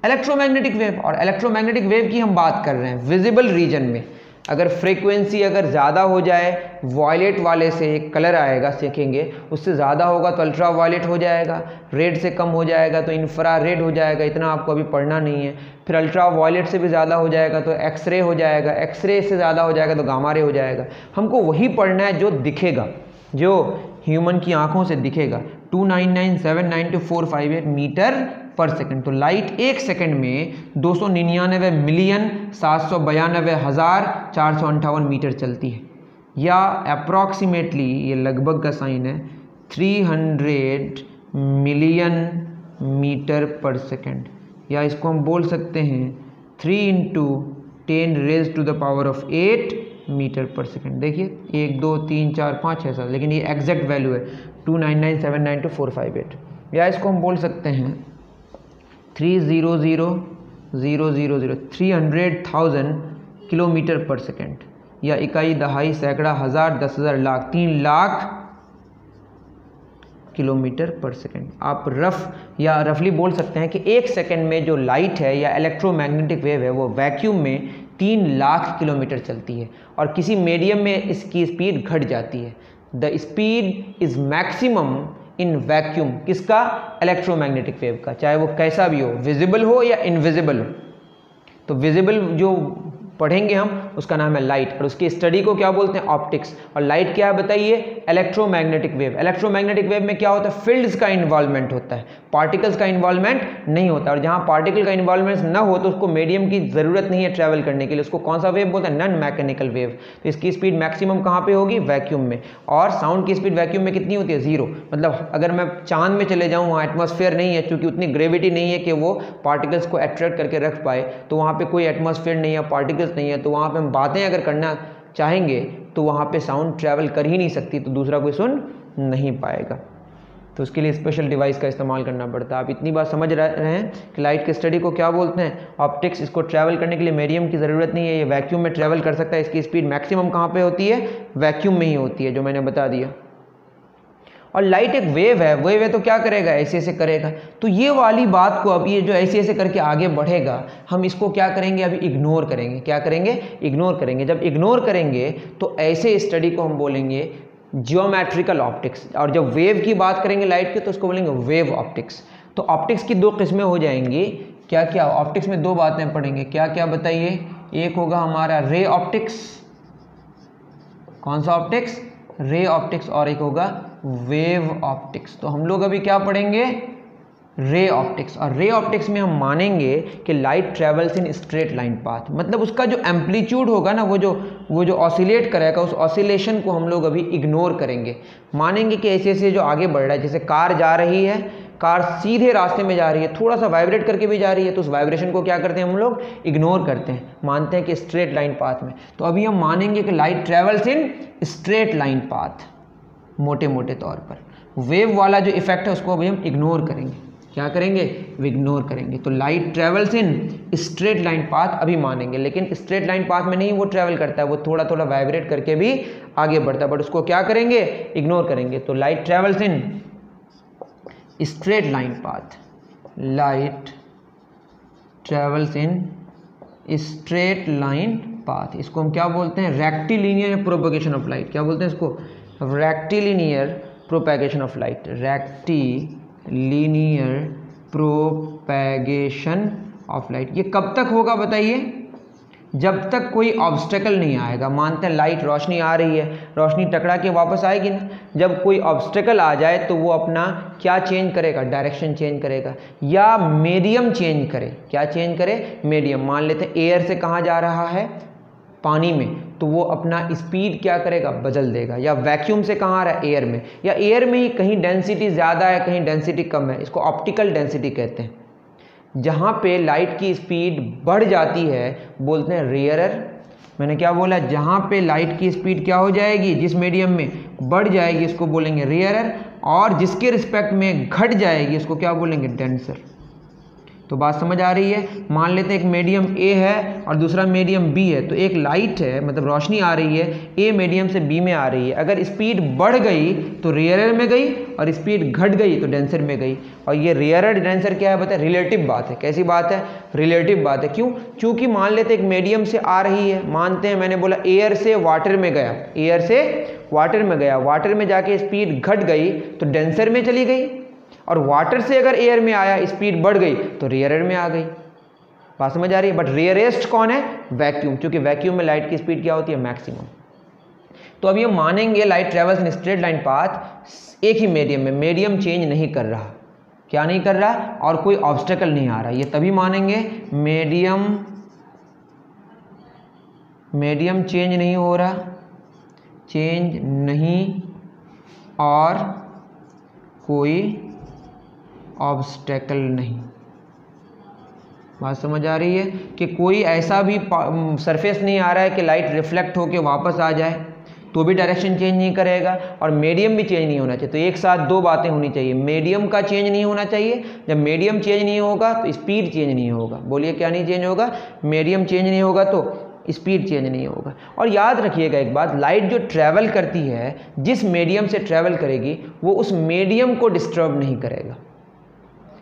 [SPEAKER 1] electromagnetic wave, और इलेक्ट्रोमैग्नेटिक वेव की हम बात कर रहे हैं विजिबल रीजन में। अगर फ्रीक्वेंसी अगर ज़्यादा हो जाए, वॉयलेट वाले से एक कलर आएगा सीखेंगे, उससे ज़्यादा होगा तो अल्ट्रा वायलेट हो जाएगा, रेड से कम हो जाएगा तो इंफ्रा रेड हो जाएगा, इतना आपको अभी पढ़ना नहीं है। फिर अल्ट्रा वायलेट से भी ज़्यादा हो जाएगा तो एक्सरे हो जाएगा, एक्सरे से ज़्यादा हो जाएगा तो गामा रे हो जाएगा। हमको वही पढ़ना है जो दिखेगा, जो ह्यूमन की आंखों से दिखेगा। 299,792,458 मीटर पर सेकंड। तो लाइट एक सेकंड में 299,792,458 मीटर चलती है, या अप्रॉक्सीमेटली, ये लगभग का साइन है, 300 मिलियन मीटर पर सेकंड, या इसको हम बोल सकते हैं 3 × 10⁻⁸ मीटर पर सेकंड। देखिए 1 2 3 4 5 6 7, लेकिन ये एग्जैक्ट वैल्यू है 299,792,458। या इसको हम बोल सकते हैं 300,000 किलोमीटर पर सेकंड, या इकाई, दहाई, सैकड़ा, हज़ार, 10,000, लाख, 3 लाख किलोमीटर पर सेकंड। आप रफली बोल सकते हैं कि एक सेकंड में जो लाइट है या इलेक्ट्रोमैग्नेटिक वेव है वो वैक्यूम में 3 लाख किलोमीटर चलती है, और किसी मीडियम में इसकी स्पीड घट जाती है। The speed is maximum in vacuum. किसका? इलेक्ट्रोमैग्नेटिक वेव का, चाहे वो कैसा भी हो, विजिबल हो या इनविजिबल हो। तो विजिबल जो पढ़ेंगे हम उसका नाम है लाइट, और उसकी स्टडी को क्या बोलते हैं? ऑप्टिक्स। और लाइट क्या है बताइए? Electromagnetic wave. इलेक्ट्रोमैग्नेटिक वेव में क्या होता है? फील्ड्स का इन्वॉल्वमेंट होता है, पार्टिकल्स का इन्वॉल्वमेंट नहीं होता। और जहाँ पार्टिकल का इन्वॉल्वमेंट ना हो तो उसको मीडियम की ज़रूरत नहीं है ट्रैवल करने के लिए। उसको कौन सा वेव बोलते हैं? Non mechanical wave. तो इसकी स्पीड मैक्सिमम कहाँ पे होगी? वैक्यूम में। और साउंड की स्पीड वैक्यूम में कितनी होती है? 0। मतलब अगर मैं चांद में चले जाऊँ, वहाँ एटमॉस्फेयर नहीं है, क्योंकि उतनी ग्रेविटी नहीं है कि वो पार्टिकल्स को अट्रैक्ट करके रख पाए, तो वहाँ पे कोई एटमॉस्फेयर नहीं है, पार्टिकल्स नहीं है, तो वहाँ पे हम बातें अगर करना चाहेंगे तो वहाँ पे साउंड ट्रैवल कर ही नहीं सकती, तो दूसरा कोई सुन नहीं पाएगा। तो उसके लिए स्पेशल डिवाइस का इस्तेमाल करना पड़ता है। आप इतनी बात समझ रहे हैं कि लाइट की स्टडी को क्या बोलते हैं? ऑप्टिक्स। इसको ट्रैवल करने के लिए मीडियम की ज़रूरत नहीं है, ये वैक्यूम में ट्रैवल कर सकता है। इसकी स्पीड मैक्सिमम कहाँ पे होती है? वैक्यूम में ही होती है, जो मैंने बता दिया। और लाइट एक वेव है तो क्या करेगा, ऐसे ऐसे करेगा। तो ये वाली बात को अब ये जो ऐसे ऐसे करके आगे बढ़ेगा, हम इसको क्या करेंगे, अभी इग्नोर करेंगे। क्या करेंगे, इग्नोर करेंगे। जब इग्नोर करेंगे तो ऐसे स्टडी को हम बोलेंगे जियोमेट्रिकल ऑप्टिक्स। और जब वेव की बात करेंगे लाइट की तो उसको बोलेंगे वेव ऑप्टिक्स। तो ऑप्टिक्स की दो किस्में हो जाएंगी। क्या क्या, ऑप्टिक्स में दो बातें पढ़ेंगे, क्या क्या बताइए। एक होगा हमारा रे ऑप्टिक्स, कौन सा ऑप्टिक्स, रे ऑप्टिक्स, और एक होगा वेव ऑप्टिक्स। तो हम लोग अभी क्या पढ़ेंगे, रे ऑप्टिक्स। और रे ऑप्टिक्स में हम मानेंगे कि light travels in straight line path, मतलब उसका जो एम्पलीट्यूड होगा ना, वो जो ऑसिलेट करेगा, उस ऑसिलेशन को हम लोग अभी इग्नोर करेंगे। मानेंगे कि ऐसे ऐसे जो आगे बढ़ रहा है, जैसे कार जा रही है, कार सीधे रास्ते में जा रही है, थोड़ा सा वाइब्रेट करके भी जा रही है, तो उस वाइब्रेशन को क्या करते हैं हम लोग, इग्नोर करते हैं, मानते हैं कि स्ट्रेट लाइन पाथ में। तो अभी हम मानेंगे कि light travels in straight line path, मोटे मोटे तौर पर। वेव वाला जो इफेक्ट है उसको अभी हम इग्नोर करेंगे। क्या करेंगे, इग्नोर करेंगे। तो light travels in straight line path अभी मानेंगे, लेकिन स्ट्रेट लाइन पाथ में नहीं वो ट्रेवल करता है, वो थोड़ा थोड़ा वाइब्रेट करके भी आगे बढ़ता है, बट उसको क्या करेंगे, इग्नोर करेंगे। तो light travels in straight line path, light travels in straight line path, इसको हम क्या बोलते हैं, रेक्टिलिनियर प्रोपेगेशन ऑफ लाइट। क्या बोलते हैं इसको, rectilinear propagation of light, rectilinear propagation of light. ये कब तक होगा बताइए, जब तक कोई ऑब्स्टेकल नहीं आएगा। मानते हैं लाइट, रोशनी आ रही है, रोशनी टकरा के वापस आएगी ना, जब कोई ऑब्स्टेकल आ जाए तो वो अपना क्या चेंज करेगा, डायरेक्शन चेंज करेगा या मीडियम चेंज करे। क्या चेंज करे, मीडियम। मान लेते हैं एयर से कहाँ जा रहा है, पानी में, तो वो अपना स्पीड क्या करेगा, बदल देगा। या वैक्यूम से कहाँ आ रहा है, एयर में, या एयर में ही कहीं डेंसिटी ज़्यादा है, कहीं डेंसिटी कम है, इसको ऑप्टिकल डेंसिटी कहते हैं। जहाँ पे लाइट की स्पीड बढ़ जाती है बोलते हैं रेयरर। मैंने क्या बोला, जहाँ पे लाइट की स्पीड क्या हो जाएगी, जिस मीडियम में बढ़ जाएगी उसको बोलेंगे रेयरर, और जिसके रिस्पेक्ट में घट जाएगी उसको क्या बोलेंगे, डेंसर। तो बात समझ आ रही है। मान लेते हैं एक मीडियम ए है और दूसरा मीडियम बी है, तो एक लाइट है, मतलब रोशनी आ रही है, ए मीडियम से बी में आ रही है। अगर स्पीड बढ़ गई तो रेयरर में गई, और स्पीड घट गई तो डेंसर में गई। और ये रेयरर डेंसर क्या है बताए, रिलेटिव बात है। कैसी बात है, रिलेटिव बात है। क्यों, क्योंकि मान लेते एक मीडियम से आ रही है, मानते हैं मैंने बोला एयर से वाटर में गया, एयर से वाटर में गया, वाटर में जाके स्पीड घट गई तो डेंसर में चली गई, और वाटर से अगर एयर में आया स्पीड बढ़ गई तो रेयरर में आ गई। बात समझ आ रही है। बट रेयरेस्ट कौन है, वैक्यूम, क्योंकि वैक्यूम में लाइट की स्पीड क्या होती है, मैक्सिमम। तो अब ये मानेंगे light travels in straight line path एक ही मीडियम में, मीडियम चेंज नहीं कर रहा। क्या नहीं कर रहा, और कोई ऑब्स्टेकल नहीं आ रहा, ये तभी मानेंगे मीडियम चेंज नहीं हो रहा, चेंज नहीं, और कोई ऑब्स्टेकल नहीं। बात समझ आ रही है कि कोई ऐसा भी सरफेस नहीं आ रहा है कि लाइट रिफ्लेक्ट होके वापस आ जाए तो भी डायरेक्शन चेंज नहीं करेगा, और मीडियम भी चेंज नहीं होना चाहिए। तो एक साथ दो बातें होनी चाहिए, मीडियम का चेंज नहीं होना चाहिए। जब मीडियम चेंज नहीं होगा तो स्पीड चेंज नहीं होगा। बोलिए क्या नहीं चेंज होगा, मीडियम चेंज नहीं होगा तो स्पीड चेंज नहीं होगा। और याद रखिएगा एक बात, लाइट जो ट्रैवल करती है, जिस मीडियम से ट्रैवल करेगी वो उस मीडियम को डिस्टर्ब नहीं करेगा।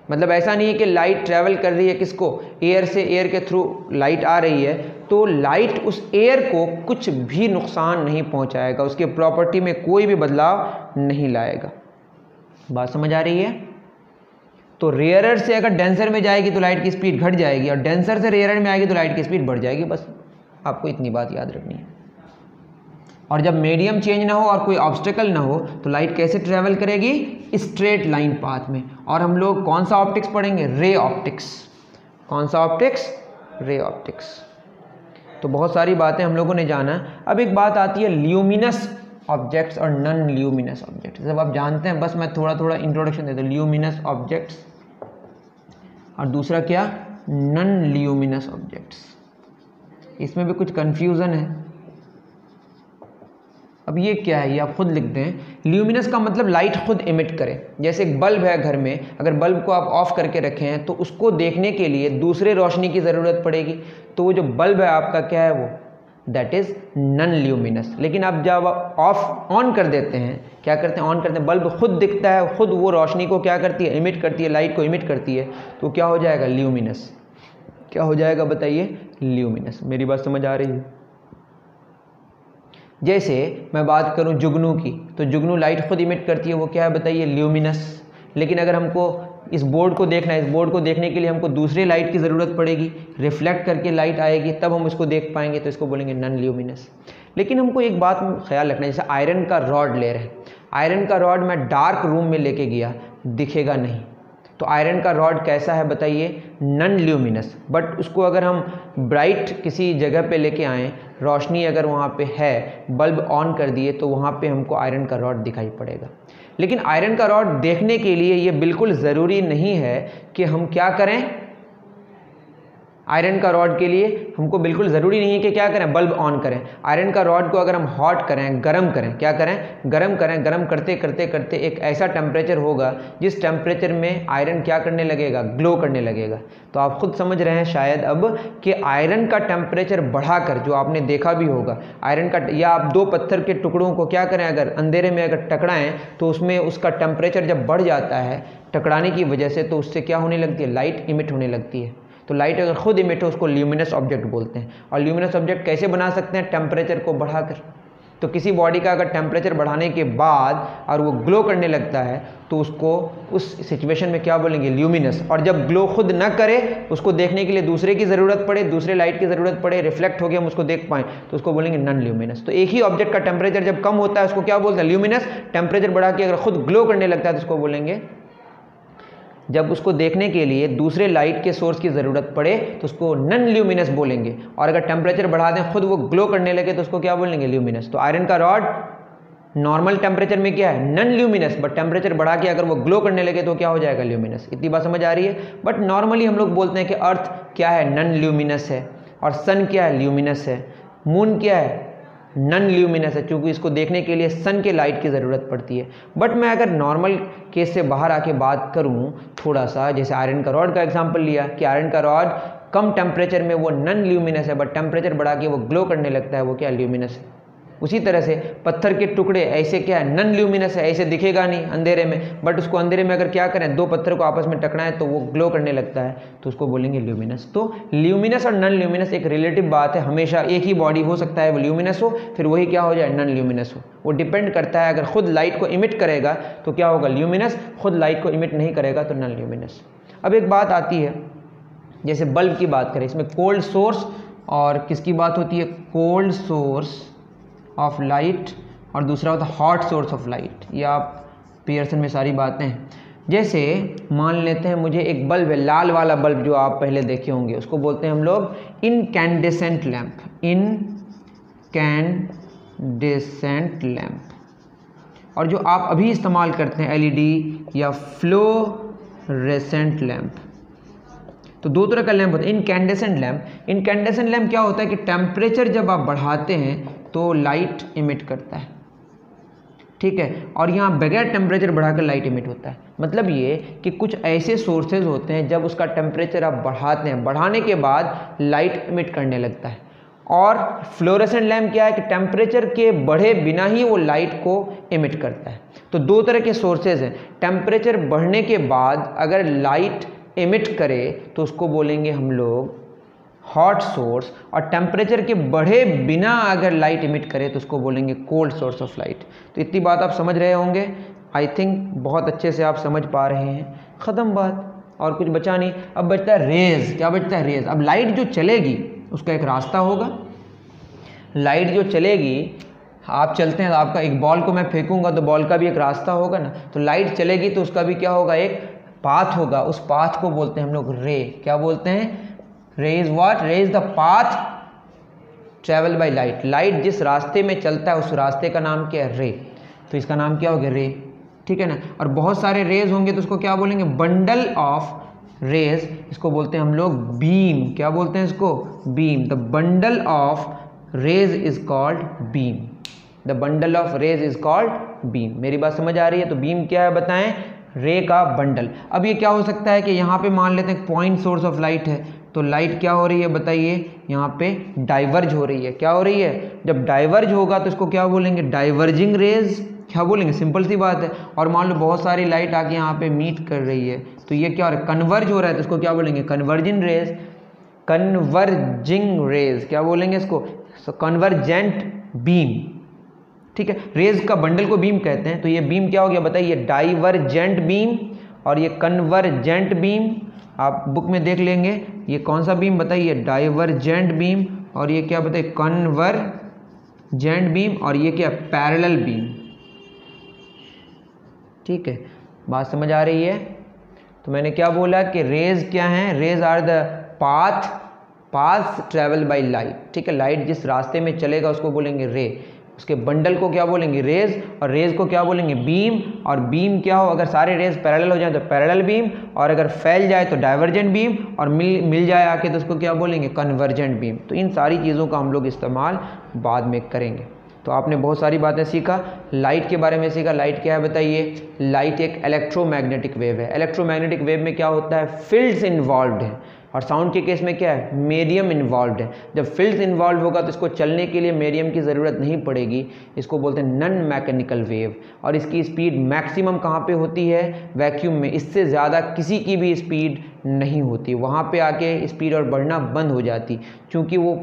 [SPEAKER 1] मतलब ऐसा नहीं है कि लाइट ट्रैवल कर रही है किसको, एयर से, एयर के थ्रू लाइट आ रही है, तो लाइट उस एयर को कुछ भी नुकसान नहीं पहुंचाएगा, उसके प्रॉपर्टी में कोई भी बदलाव नहीं लाएगा। बात समझ आ रही है। तो रेयरर से अगर डेंसर में जाएगी तो लाइट की स्पीड घट जाएगी, और डेंसर से रेयरर में आएगी तो लाइट की स्पीड बढ़ जाएगी। बस आपको इतनी बात याद रखनी है। और जब मीडियम चेंज ना हो और कोई ऑब्स्टेकल ना हो तो लाइट कैसे ट्रैवल करेगी, स्ट्रेट लाइन पाथ में। और हम लोग कौन सा ऑप्टिक्स पढ़ेंगे, रे ऑप्टिक्स। कौन सा ऑप्टिक्स, रे ऑप्टिक्स। तो बहुत सारी बातें हम लोगों ने जाना। अब एक बात आती है ल्यूमिनस ऑब्जेक्ट्स और नॉन ल्यूमिनस ऑब्जेक्ट्स। जब आप जानते हैं, बस मैं थोड़ा थोड़ा इंट्रोडक्शन देता हूँ। ल्यूमिनस ऑब्जेक्ट्स और दूसरा क्या, नॉन ल्यूमिनस ऑब्जेक्ट्स। इसमें भी कुछ कन्फ्यूज़न है। अब ये क्या है, ये आप खुद लिख दें। ल्यूमिनस का मतलब लाइट खुद इमिट करे। जैसे एक बल्ब है घर में, अगर बल्ब को आप ऑफ करके रखे हैं तो उसको देखने के लिए दूसरे रोशनी की ज़रूरत पड़ेगी, तो वो जो बल्ब है आपका क्या है, वो दैट इज़ नन ल्यूमिनस। लेकिन अब जब ऑफ ऑन कर देते हैं, क्या करते हैं, ऑन करते हैं, बल्ब खुद दिखता है, खुद वो रोशनी को क्या करती है, इमिट करती है, लाइट को इमिट करती है, तो क्या हो जाएगा, ल्यूमिनस। क्या हो जाएगा बताइए, ल्यूमिनस। मेरी बात समझ आ रही है? जैसे मैं बात करूं जुगनू की, तो जुगनू लाइट खुद इमिट करती है, वो क्या है बताइए, ल्यूमिनस। लेकिन अगर हमको इस बोर्ड को देखना है, इस बोर्ड को देखने के लिए हमको दूसरे लाइट की ज़रूरत पड़ेगी, रिफ्लेक्ट करके लाइट आएगी, तब हम इसको देख पाएंगे, तो इसको बोलेंगे नन ल्यूमिनस। लेकिन हमको एक बात में ख्याल रखना है, जैसे आयरन का रॉड ले रहे हैं, आयरन का रॉड मैं डार्क रूम में लेके गया, दिखेगा नहीं, तो आयरन का रॉड कैसा है बताइए, नन ल्यूमिनस। बट उसको अगर हम ब्राइट किसी जगह पे लेके आएँ, रोशनी अगर वहाँ पे है, बल्ब ऑन कर दिए, तो वहाँ पे हमको आयरन का रॉड दिखाई पड़ेगा। लेकिन आयरन का रॉड देखने के लिए ये बिल्कुल ज़रूरी नहीं है कि हम क्या करें, आयरन का रॉड के लिए हमको बिल्कुल ज़रूरी नहीं है कि क्या करें, बल्ब ऑन करें। आयरन का रॉड को अगर हम हॉट करें, गरम करें, क्या करें, गरम करें, गरम करते करते करते एक ऐसा टेम्परेचर होगा जिस टेम्परेचर में आयरन क्या करने लगेगा, ग्लो करने लगेगा। तो आप खुद समझ रहे हैं शायद अब कि आयरन का टेम्परेचर बढ़ाकर, जो आपने देखा भी होगा, आयरन का, या आप दो पत्थर के टुकड़ों को क्या करें, अगर अंधेरे में अगर टकराएं, तो उसमें उसका टेम्परेचर जब बढ़ जाता है टकराने की वजह से, तो उससे क्या होने लगती है, लाइट इमिट होने लगती है। तो लाइट अगर खुद इमिट हो, उसको ल्यूमिनस ऑब्जेक्ट बोलते हैं। और ल्यूमिनस ऑब्जेक्ट कैसे बना सकते हैं, टेम्परेचर को बढ़ाकर। तो किसी बॉडी का अगर टेम्परेचर बढ़ाने के बाद और वो ग्लो करने लगता है, तो उसको उस सिचुएशन में क्या बोलेंगे, ल्यूमिनस। और जब ग्लो खुद ना करे, उसको देखने के लिए दूसरे की ज़रूरत पड़े, दूसरे लाइट की ज़रूरत पड़े, रिफ्लेक्ट हो गया, हम उसको देख पाएँ, तो उसको बोलेंगे नन ल्यूमिनस। तो एक ही ऑब्जेक्ट का टेम्परेचर जब कम होता है, उसको क्या बोलते हैं, ल्यूमिनस। टेम्परेचर बढ़ा के अगर खुद ग्लो करने लगता है, तो उसको बोलेंगे, जब उसको देखने के लिए दूसरे लाइट के सोर्स की ज़रूरत पड़े, तो उसको नन ल्यूमिनस बोलेंगे। और अगर टेम्परेचर बढ़ा दें, खुद वो ग्लो करने लगे, तो उसको क्या बोलेंगे, ल्यूमिनस। तो आयरन का रॉड नॉर्मल टेम्परेचर में क्या है, नन ल्यूमिनस, बट टेम्परेचर बढ़ा के अगर वो ग्लो करने लगे, तो क्या हो जाएगा, ल्यूमिनस। इतनी बात समझ आ रही है? बट नॉर्मली हम लोग बोलते हैं कि अर्थ क्या है, नन ल्यूमिनस है, और सन क्या है, ल्यूमिनस है, मून क्या है, नन ल्यूमिनस है, क्योंकि इसको देखने के लिए सन के लाइट की ज़रूरत पड़ती है। बट मैं अगर नॉर्मल केस से बाहर आके बात करूं थोड़ा सा, जैसे आयरन का रॉड का एग्जांपल लिया कि आयरन का रॉड कम टेम्परेचर में वो नन ल्यूमिनस है, बट टेम्परेचर बढ़ा के वो ग्लो करने लगता है, वो क्या, ल्यूमिनस है। उसी तरह से पत्थर के टुकड़े ऐसे क्या है, नन ल्यूमिनस है, ऐसे दिखेगा नहीं अंधेरे में, बट उसको अंधेरे में अगर क्या करें, दो पत्थर को आपस में टकराएं, तो वो ग्लो करने लगता है, तो उसको बोलेंगे ल्यूमिनस। तो ल्यूमिनस और नन ल्यूमिनस एक रिलेटिव बात है, हमेशा एक ही बॉडी हो सकता है वो ल्यूमिनस हो, फिर वही क्या हो जाए, नन ल्यूमिनस हो। वो डिपेंड करता है, अगर खुद लाइट को इमिट करेगा तो क्या होगा, ल्यूमिनस, खुद लाइट को इमिट नहीं करेगा तो नन ल्यूमिनस। अब एक बात आती है, जैसे बल्ब की बात करें, इसमें कोल्ड सोर्स और किसकी बात होती है, कोल्ड सोर्स ऑफ लाइट, और दूसरा होता है हॉट सोर्स ऑफ लाइट। ये आप पियर्सन में सारी बातें हैं। जैसे मान लेते हैं मुझे एक बल्ब है, लाल वाला बल्ब जो आप पहले देखे होंगे, उसको बोलते हैं हम लोग इनकैंडेसेंट लैंप, इनकैंडेसेंट लैंप। और जो आप अभी इस्तेमाल करते हैं एलईडी या फ्लोरेसेंट लैंप, तो दो तरह का लैंप होता है। इनकैंडेसेंट लैंप, इनकैंडेसेंट लैंप क्या होता है कि टेम्परेचर जब आप बढ़ाते हैं तो लाइट इमिट करता है, ठीक है, और यहाँ बगैर टेम्परेचर बढ़ाकर लाइट इमिट होता है। मतलब ये कि कुछ ऐसे सोर्सेज होते हैं जब उसका टेम्परेचर आप बढ़ाते हैं, बढ़ाने के बाद लाइट इमिट करने लगता है। और फ्लोरेसेंट लैंप क्या है कि टेम्परेचर के बढ़े बिना ही वो लाइट को इमिट करता है। तो दो तरह के सोर्सेज हैं, टेम्परेचर बढ़ने के बाद अगर लाइट इमिट करे तो उसको बोलेंगे हम लोग हॉट सोर्स, और टेम्परेचर के बढ़े बिना अगर लाइट इमिट करे तो उसको बोलेंगे कोल्ड सोर्स ऑफ लाइट। तो इतनी बात आप समझ रहे होंगे, आई थिंक बहुत अच्छे से आप समझ पा रहे हैं। ख़त्म बात, और कुछ बचा नहीं। अब बचता है रेज। क्या बचता है, रेज। अब लाइट जो चलेगी उसका एक रास्ता होगा, लाइट जो चलेगी, आप चलते हैं, आपका एक बॉल को मैं फेंकूंगा तो बॉल का भी एक रास्ता होगा ना, तो लाइट चलेगी तो उसका भी क्या होगा, एक पाथ होगा। उस पाथ को बोलते हैं हम लोग रे। क्या बोलते हैं, रे इज व्हाट, रे is the path travel by light. Light जिस रास्ते में चलता है उस रास्ते का नाम क्या है, रे। तो इसका नाम क्या हो गया, रे, ठीक है ना। और बहुत सारे रेज होंगे तो उसको क्या बोलेंगे, बंडल ऑफ रेज। इसको बोलते हैं हम लोग बीम। क्या बोलते हैं इसको, beam. The bundle of rays is called beam. The bundle of rays is called beam. मेरी बात समझ आ रही है? तो बीम क्या है बताएं, रे का बंडल। अब ये क्या हो सकता है कि यहाँ पे मान लेते हैं पॉइंट सोर्स ऑफ लाइट है, तो लाइट क्या हो रही है बताइए, यहाँ पे डाइवर्ज हो रही है। क्या हो रही है, जब डाइवर्ज होगा तो इसको क्या बोलेंगे, डाइवर्जिंग रेज, क्या बोलेंगे, सिंपल सी बात है। और मान लो बहुत सारी लाइट आके यहाँ पे मीट कर रही है तो ये क्या हो रहा है, कन्वर्ज हो रहा है, तो इसको क्या बोलेंगे, कन्वर्जिंग रेज, कन्वर्जिंग रेज क्या बोलेंगे इसको, कन्वर्जेंट बीम। ठीक है, रेज का बंडल को बीम कहते हैं, तो ये बीम क्या हो गया बताइए, डाइवर्जेंट बीम और ये कन्वर्जेंट बीम। आप बुक में देख लेंगे ये कौन सा बीम बताइए, डाइवर्जेंट बीम, और ये क्या बताइए, कन्वर्जेंट बीम, और ये क्या, पैरेलल बीम। ठीक है, बात समझ आ रही है। तो मैंने क्या बोला कि रेज क्या हैं, rays are the path travel by light. ठीक है, लाइट जिस रास्ते में चलेगा उसको बोलेंगे रे, उसके बंडल को क्या बोलेंगे, रेज, और रेज को क्या बोलेंगे, बीम। और बीम क्या हो, अगर सारे रेज पैरेलल हो जाए तो पैरेलल बीम, और अगर फैल जाए तो डाइवर्जेंट बीम, और मिल जाए आके तो उसको क्या बोलेंगे, कन्वर्जेंट बीम। तो इन सारी चीज़ों का हम लोग इस्तेमाल बाद में करेंगे। तो आपने बहुत सारी बातें सीखा, लाइट के बारे में सीखा। लाइट क्या है बताइए, लाइट एक इलेक्ट्रोमैग्नेटिक वेव है। इलेक्ट्रोमैग्नेटिक वेव में क्या होता है, फील्ड्स इन्वॉल्व्ड है, और साउंड के केस में क्या है, मीडियम इन्वॉल्व्ड है। जब फील्ड्स इन्वॉल्व होगा तो इसको चलने के लिए मीडियम की ज़रूरत नहीं पड़ेगी, इसको बोलते हैं नॉन मैकेनिकल वेव। और इसकी स्पीड मैक्सिमम कहाँ पे होती है, वैक्यूम में, इससे ज़्यादा किसी की भी स्पीड नहीं होती, वहाँ पे आके स्पीड और बढ़ना बंद हो जाती, क्योंकि वो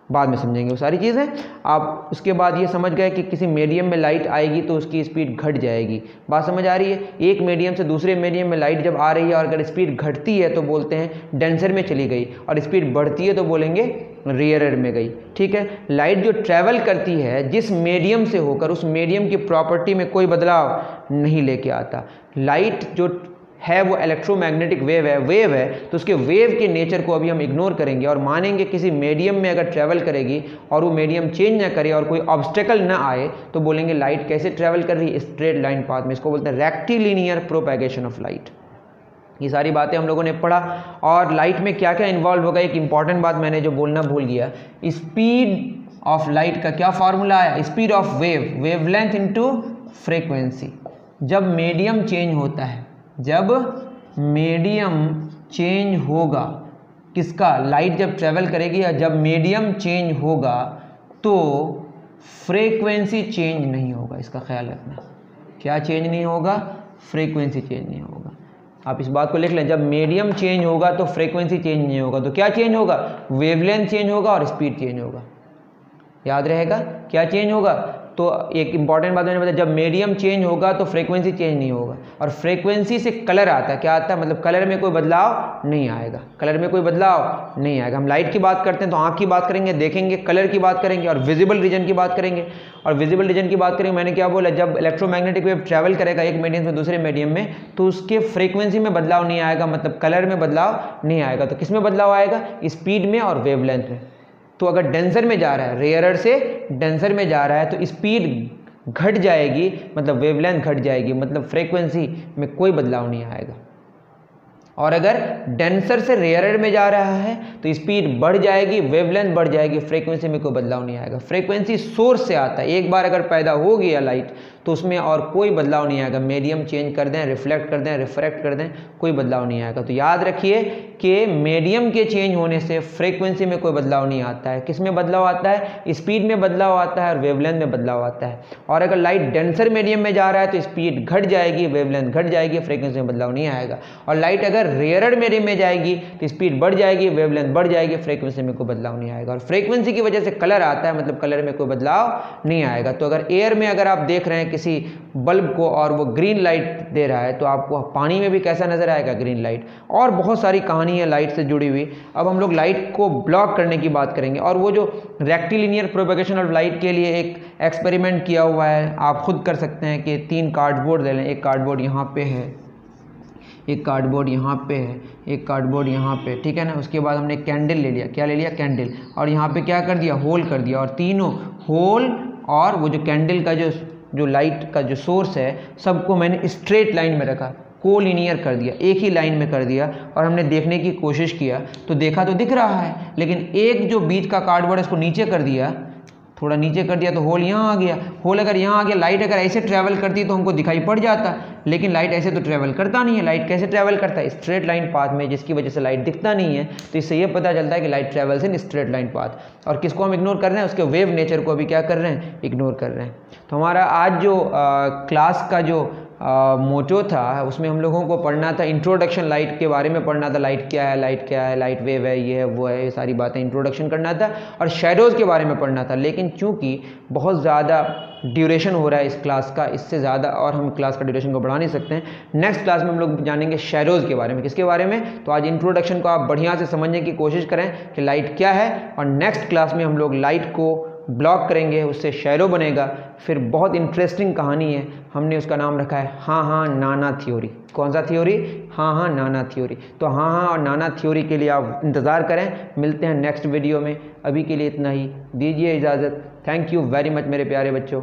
[SPEAKER 1] बाद में समझेंगे वो सारी चीज़ें। आप उसके बाद ये समझ गए कि किसी मीडियम में लाइट आएगी तो उसकी स्पीड घट जाएगी। बात समझ आ रही है, एक मीडियम से दूसरे मीडियम में लाइट जब आ रही है और अगर स्पीड घटती है तो बोलते हैं डेंसर में चली गई, और स्पीड बढ़ती है तो बोलेंगे रेयरर में गई। ठीक है, लाइट जो ट्रैवल करती है जिस मीडियम से होकर, उस मीडियम की प्रॉपर्टी में कोई बदलाव नहीं लेके आता। लाइट जो है वो इलेक्ट्रोमैग्नेटिक वेव है, तो उसके वेव के नेचर को अभी हम इग्नोर करेंगे और मानेंगे किसी मीडियम में अगर ट्रैवल करेगी और वो मीडियम चेंज ना करे और कोई ऑब्स्टेकल ना आए तो बोलेंगे लाइट कैसे ट्रैवल कर रही है, स्ट्रेट लाइन पाथ में। इसको बोलते हैं रेक्टिलिनियर प्रोपैगेशन ऑफ लाइट। ये सारी बातें हम लोगों ने पढ़ा। और लाइट में क्या क्या इन्वॉल्व होगा, एक इंपॉर्टेंट बात मैंने जो बोलना भूल गया, स्पीड ऑफ लाइट का क्या फॉर्मूला है, speed of wavelength into frequency. जब मीडियम चेंज होता है, जब मीडियम चेंज होगा किसका, लाइट जब ट्रेवल करेगी या जब मीडियम चेंज होगा तो फ्रीक्वेंसी चेंज नहीं होगा। इसका ख्याल रखना, क्या चेंज नहीं होगा, फ्रीक्वेंसी चेंज नहीं होगा। आप इस बात को लिख लें, जब मीडियम चेंज होगा तो फ्रीक्वेंसी चेंज नहीं होगा, तो क्या चेंज होगा, वेवलेंथ चेंज होगा और स्पीड चेंज होगा। याद रहेगा क्या चेंज होगा। तो एक इंपॉर्टेंट बात मैंने बताया, जब मीडियम चेंज होगा तो फ्रीक्वेंसी चेंज नहीं होगा, और फ्रीक्वेंसी से कलर आता है, क्या आता है, मतलब कलर में कोई बदलाव नहीं आएगा, कलर में कोई बदलाव नहीं आएगा। हम लाइट की बात करते हैं तो आँख की बात करेंगे, देखेंगे, कलर की बात करेंगे और विजिबल रीजन की बात करेंगे। और विजिबल रीजन की बात करेंगे, मैंने क्या बोला, जब इलेक्ट्रोमैग्नेटिक वेव ट्रैवल करेगा एक मीडियम से दूसरे मीडियम में तो उसके फ्रीक्वेंसी में बदलाव नहीं आएगा, मतलब कलर में बदलाव नहीं आएगा। तो किस में बदलाव आएगा, स्पीड में और वेवलेंथ में। तो अगर डेंसर में जा रहा है, रेयरर से डेंसर में जा रहा है तो स्पीड घट जाएगी, मतलब वेवलेंथ घट जाएगी, मतलब फ्रीक्वेंसी में कोई बदलाव नहीं आएगा। और अगर डेंसर से रेयरर में जा रहा है तो स्पीड बढ़ जाएगी, वेवलेंथ बढ़ जाएगी, फ्रीक्वेंसी में कोई बदलाव नहीं आएगा। फ्रीक्वेंसी सोर्स से आता है, एक बार अगर पैदा हो गया लाइट तो उसमें और कोई बदलाव नहीं आएगा। मीडियम चेंज कर दें, रिफ्लेक्ट कर दें, रिफ्रैक्ट कर दें, कोई बदलाव नहीं आएगा। तो याद रखिए कि मीडियम के चेंज होने से फ्रीक्वेंसी में कोई बदलाव नहीं आता है। किस में बदलाव आता है, स्पीड में बदलाव आता है और वेवलेंथ में बदलाव आता है। और अगर लाइट डेंसर मीडियम में जा रहा है तो स्पीड घट जाएगी, वेवलेंथ घट जाएगी, फ्रीक्वेंसी में बदलाव नहीं आएगा। और लाइट अगर रेयरर मीडियम में जाएगी तो स्पीड बढ़ जाएगी, वेवलेंथ बढ़ जाएगी, फ्रीक्वेंसी में कोई बदलाव नहीं आएगा। और फ्रीक्वेंसी की वजह से कलर आता है, मतलब कलर में कोई बदलाव नहीं आएगा। तो अगर एयर में अगर आप देख रहे हैं किसी बल्ब को और वो ग्रीन लाइट दे रहा है तो आपको पानी में भी कैसा नजर आएगा, ग्रीन लाइट। और बहुत सारी कहानी है लाइट से जुड़ी हुई। अब हम लोग लाइट को ब्लॉक करने की बात करेंगे। और वो जो रेक्टिलिनियर प्रोपेगेशन ऑफ लाइट के लिए एक एक्सपेरिमेंट किया हुआ है, आप खुद कर सकते हैं कि 3 कार्डबोर्ड ले लें। एक कार्डबोर्ड यहाँ पे है, एक कार्डबोर्ड यहाँ पे है, एक कार्डबोर्ड यहाँ पे, ठीक है ना। उसके बाद हमने कैंडल ले लिया, क्या ले लिया, कैंडल। और यहाँ पे क्या कर दिया, होल कर दिया। और तीनों होल और वो जो कैंडल का जो लाइट का जो सोर्स है सबको मैंने स्ट्रेट लाइन में रखा, कोलिनियर कर दिया, एक ही लाइन में कर दिया। और हमने देखने की कोशिश किया तो देखा तो दिख रहा है, लेकिन एक जो बीच का कार्डबोर्ड है उसको नीचे कर दिया थोड़ा नीचे कर दिया तो होल यहाँ आ गया, होल अगर यहाँ आ गया, लाइट अगर ऐसे ट्रैवल करती तो हमको दिखाई पड़ जाता, लेकिन लाइट ऐसे तो ट्रैवल करता नहीं है। लाइट कैसे ट्रैवल करता है? स्ट्रेट लाइन पाथ में, जिसकी वजह से लाइट दिखता नहीं है। तो इससे ये पता चलता है कि light travels in straight line path. और किसको हम इग्नोर कर रहे हैं? उसके वेव नेचर को अभी क्या कर रहे हैं? इग्नोर कर रहे हैं। तो हमारा आज जो क्लास का जो मोटो था उसमें हम लोगों को पढ़ना था इंट्रोडक्शन, लाइट के बारे में पढ़ना था। लाइट क्या है, लाइट क्या है, लाइट वेव है, ये है वो है, ये सारी बातें इंट्रोडक्शन करना था। और शेडोज़ के बारे में पढ़ना था। लेकिन चूंकि बहुत ज़्यादा ड्यूरेशन हो रहा है इस क्लास का, इससे ज़्यादा और हम क्लास का ड्यूरेशन को बढ़ा नहीं सकते हैं। नेक्स्ट क्लास में हम लोग जानेंगे शेडोज़ के बारे में। किसके बारे में? तो आज इंट्रोडक्शन को आप बढ़िया से समझने की कोशिश करें कि लाइट क्या है, और नेक्स्ट क्लास में हम लोग लाइट को ब्लॉक करेंगे, उससे शैडो बनेगा। फिर बहुत इंटरेस्टिंग कहानी है, हमने उसका नाम रखा है हाँ हाँ नाना थ्योरी। कौन सा थ्योरी? हाँ हाँ नाना थ्योरी। तो हाँ हाँ और नाना थ्योरी के लिए आप इंतज़ार करें, मिलते हैं नेक्स्ट वीडियो में। अभी के लिए इतना ही, दीजिए इजाज़त। थैंक यू वेरी मच मेरे प्यारे बच्चों।